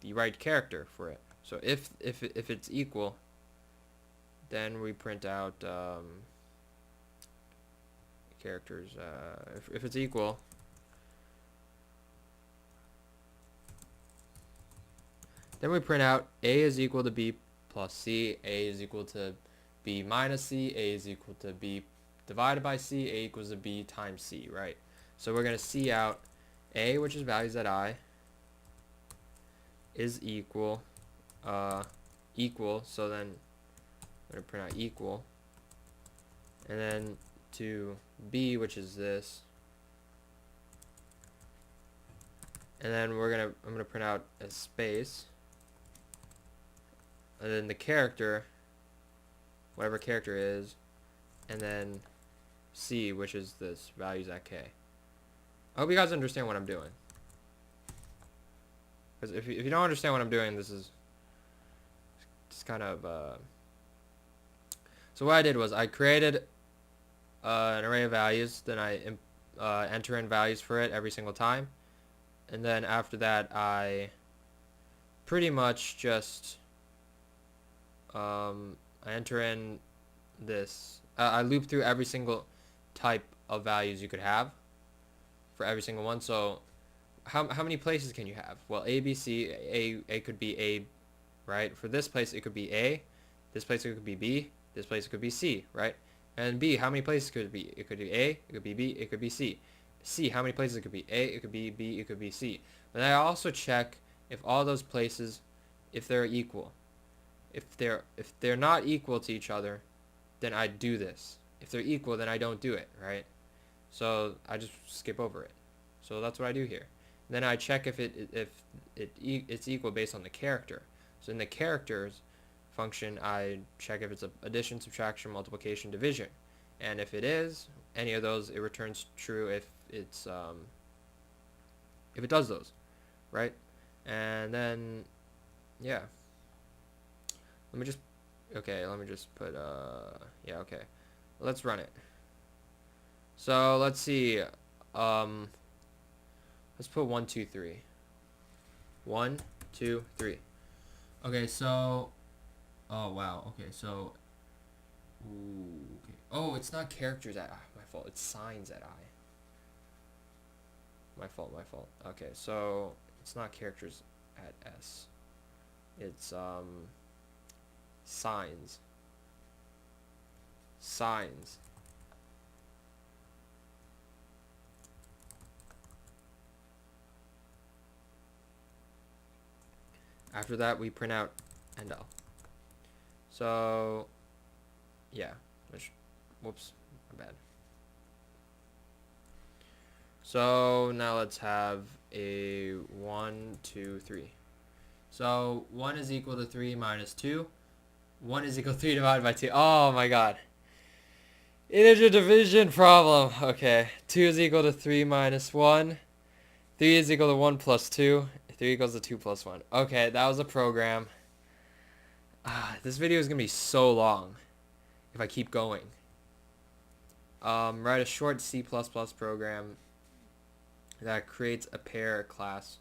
the right character for it. So if it's equal, then we print out characters. If it's equal, then we print out A is equal to B plus C, A is equal to B minus C, A is equal to B divided by C, A equals to B times C, right? So we're going to see out A, which is values at I, is equal, so then I'm going to print out equal, and then to B, which is this, and then I'm gonna print out a space, and then the character, whatever character is, and then C, which is this values at K. I hope you guys understand what I'm doing. Because if you don't understand what I'm doing, this is just kind of... So what I did was I created an array of values, then I enter in values for it every single time. And then after that, I pretty much just I enter in this. I loop through every single type of values you could have for every single one. So how many places can you have? Well, A, B, C, A could be A, right? For this place, it could be A. This place, it could be B. This place, it could be C, right? And B, how many places could it be? It could be A, it could be B, it could be C. C, how many places it could be? A, it could be B, it could be C. But I also check if all those places, if they're equal. If they're not equal to each other, then I do this. If they're equal, then I don't do it, right? So I just skip over it. So that's what I do here. Then I check if it's equal based on the character. So in the characters function, I check if it's a addition, subtraction, multiplication, division. And if it is any of those, it returns true if it's if it does those, right? And then yeah. Let me just put yeah, okay. Let's run it. So let's see. Let's put 1, 2, 3. 1, 2, 3. Okay, so oh wow, okay, so ooh, okay. Oh, it's not characters at I. My fault. It's signs at I. My fault. Okay, so it's not characters at S. It's signs. Signs. After that, we print out end L. So yeah, whoops, my bad. So now let's have a 1, 2, 3. So 1 is equal to 3 minus 2. 1 is equal to 3 divided by 2. Oh my god. Integer division problem. Okay. 2 is equal to 3 minus 1. 3 is equal to 1 plus 2. 3 equals to 2 plus 1. Okay, that was a program. This video is going to be so long if I keep going. Write a short C++ program that creates a pair class.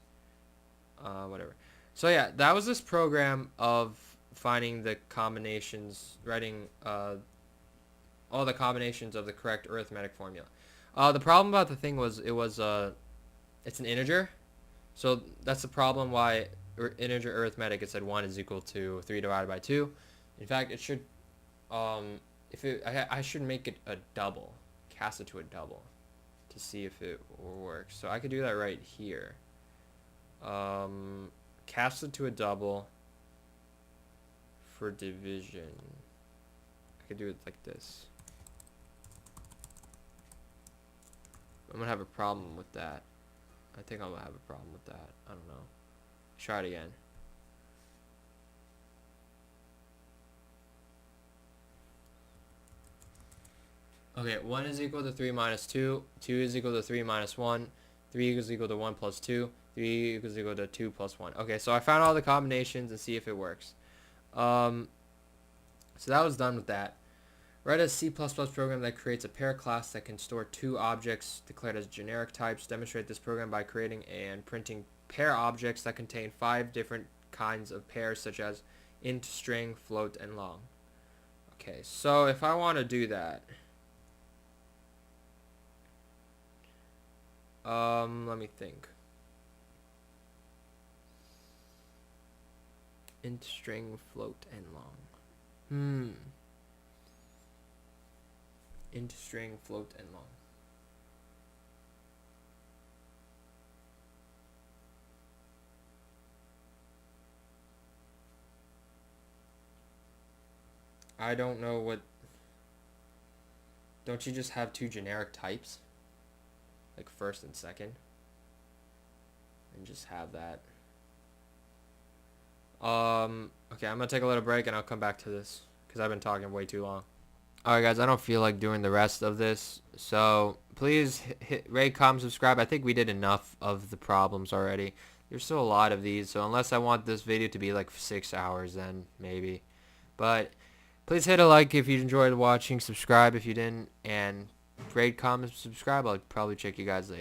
Whatever. So yeah, that was this program of finding the combinations, writing all the combinations of the correct arithmetic formula. The problem about the thing was it's an integer. So that's the problem why integer arithmetic, it said 1 is equal to 3 divided by 2. In fact, it should, I should make it a double, cast it to a double to see if it works. So I could do that right here. Cast it to a double for division. I could do it like this. I'm going to have a problem with that. I think I'm going to have a problem with that. I don't know. Try it again. Okay, 1 is equal to 3 minus 2. 2 is equal to 3 minus 1. 3 is equal to 1 plus 2. 3 is equal to 2 plus 1. Okay, so I found all the combinations and see if it works. So that was done with that. Write a C++ program that creates a pair class that can store 2 objects declared as generic types. Demonstrate this program by creating and printing pair objects that contain 5 different kinds of pairs, such as int, string, float, and long. Okay, so if I want to do that, let me think. Int, string, float, and long. Int, string, float, and long. I don't know what... Don't you just have 2 generic types? Like first and second? and just have that. Okay, I'm gonna take a little break and I'll come back to this because I've been talking way too long. Alright guys, I don't feel like doing the rest of this, so please rate, comment, subscribe. I think we did enough of the problems already. There's still a lot of these, so unless I want this video to be like 6 hours, then maybe. But please hit a like if you enjoyed watching, subscribe if you didn't, and rate, comment, subscribe. I'll probably check you guys later.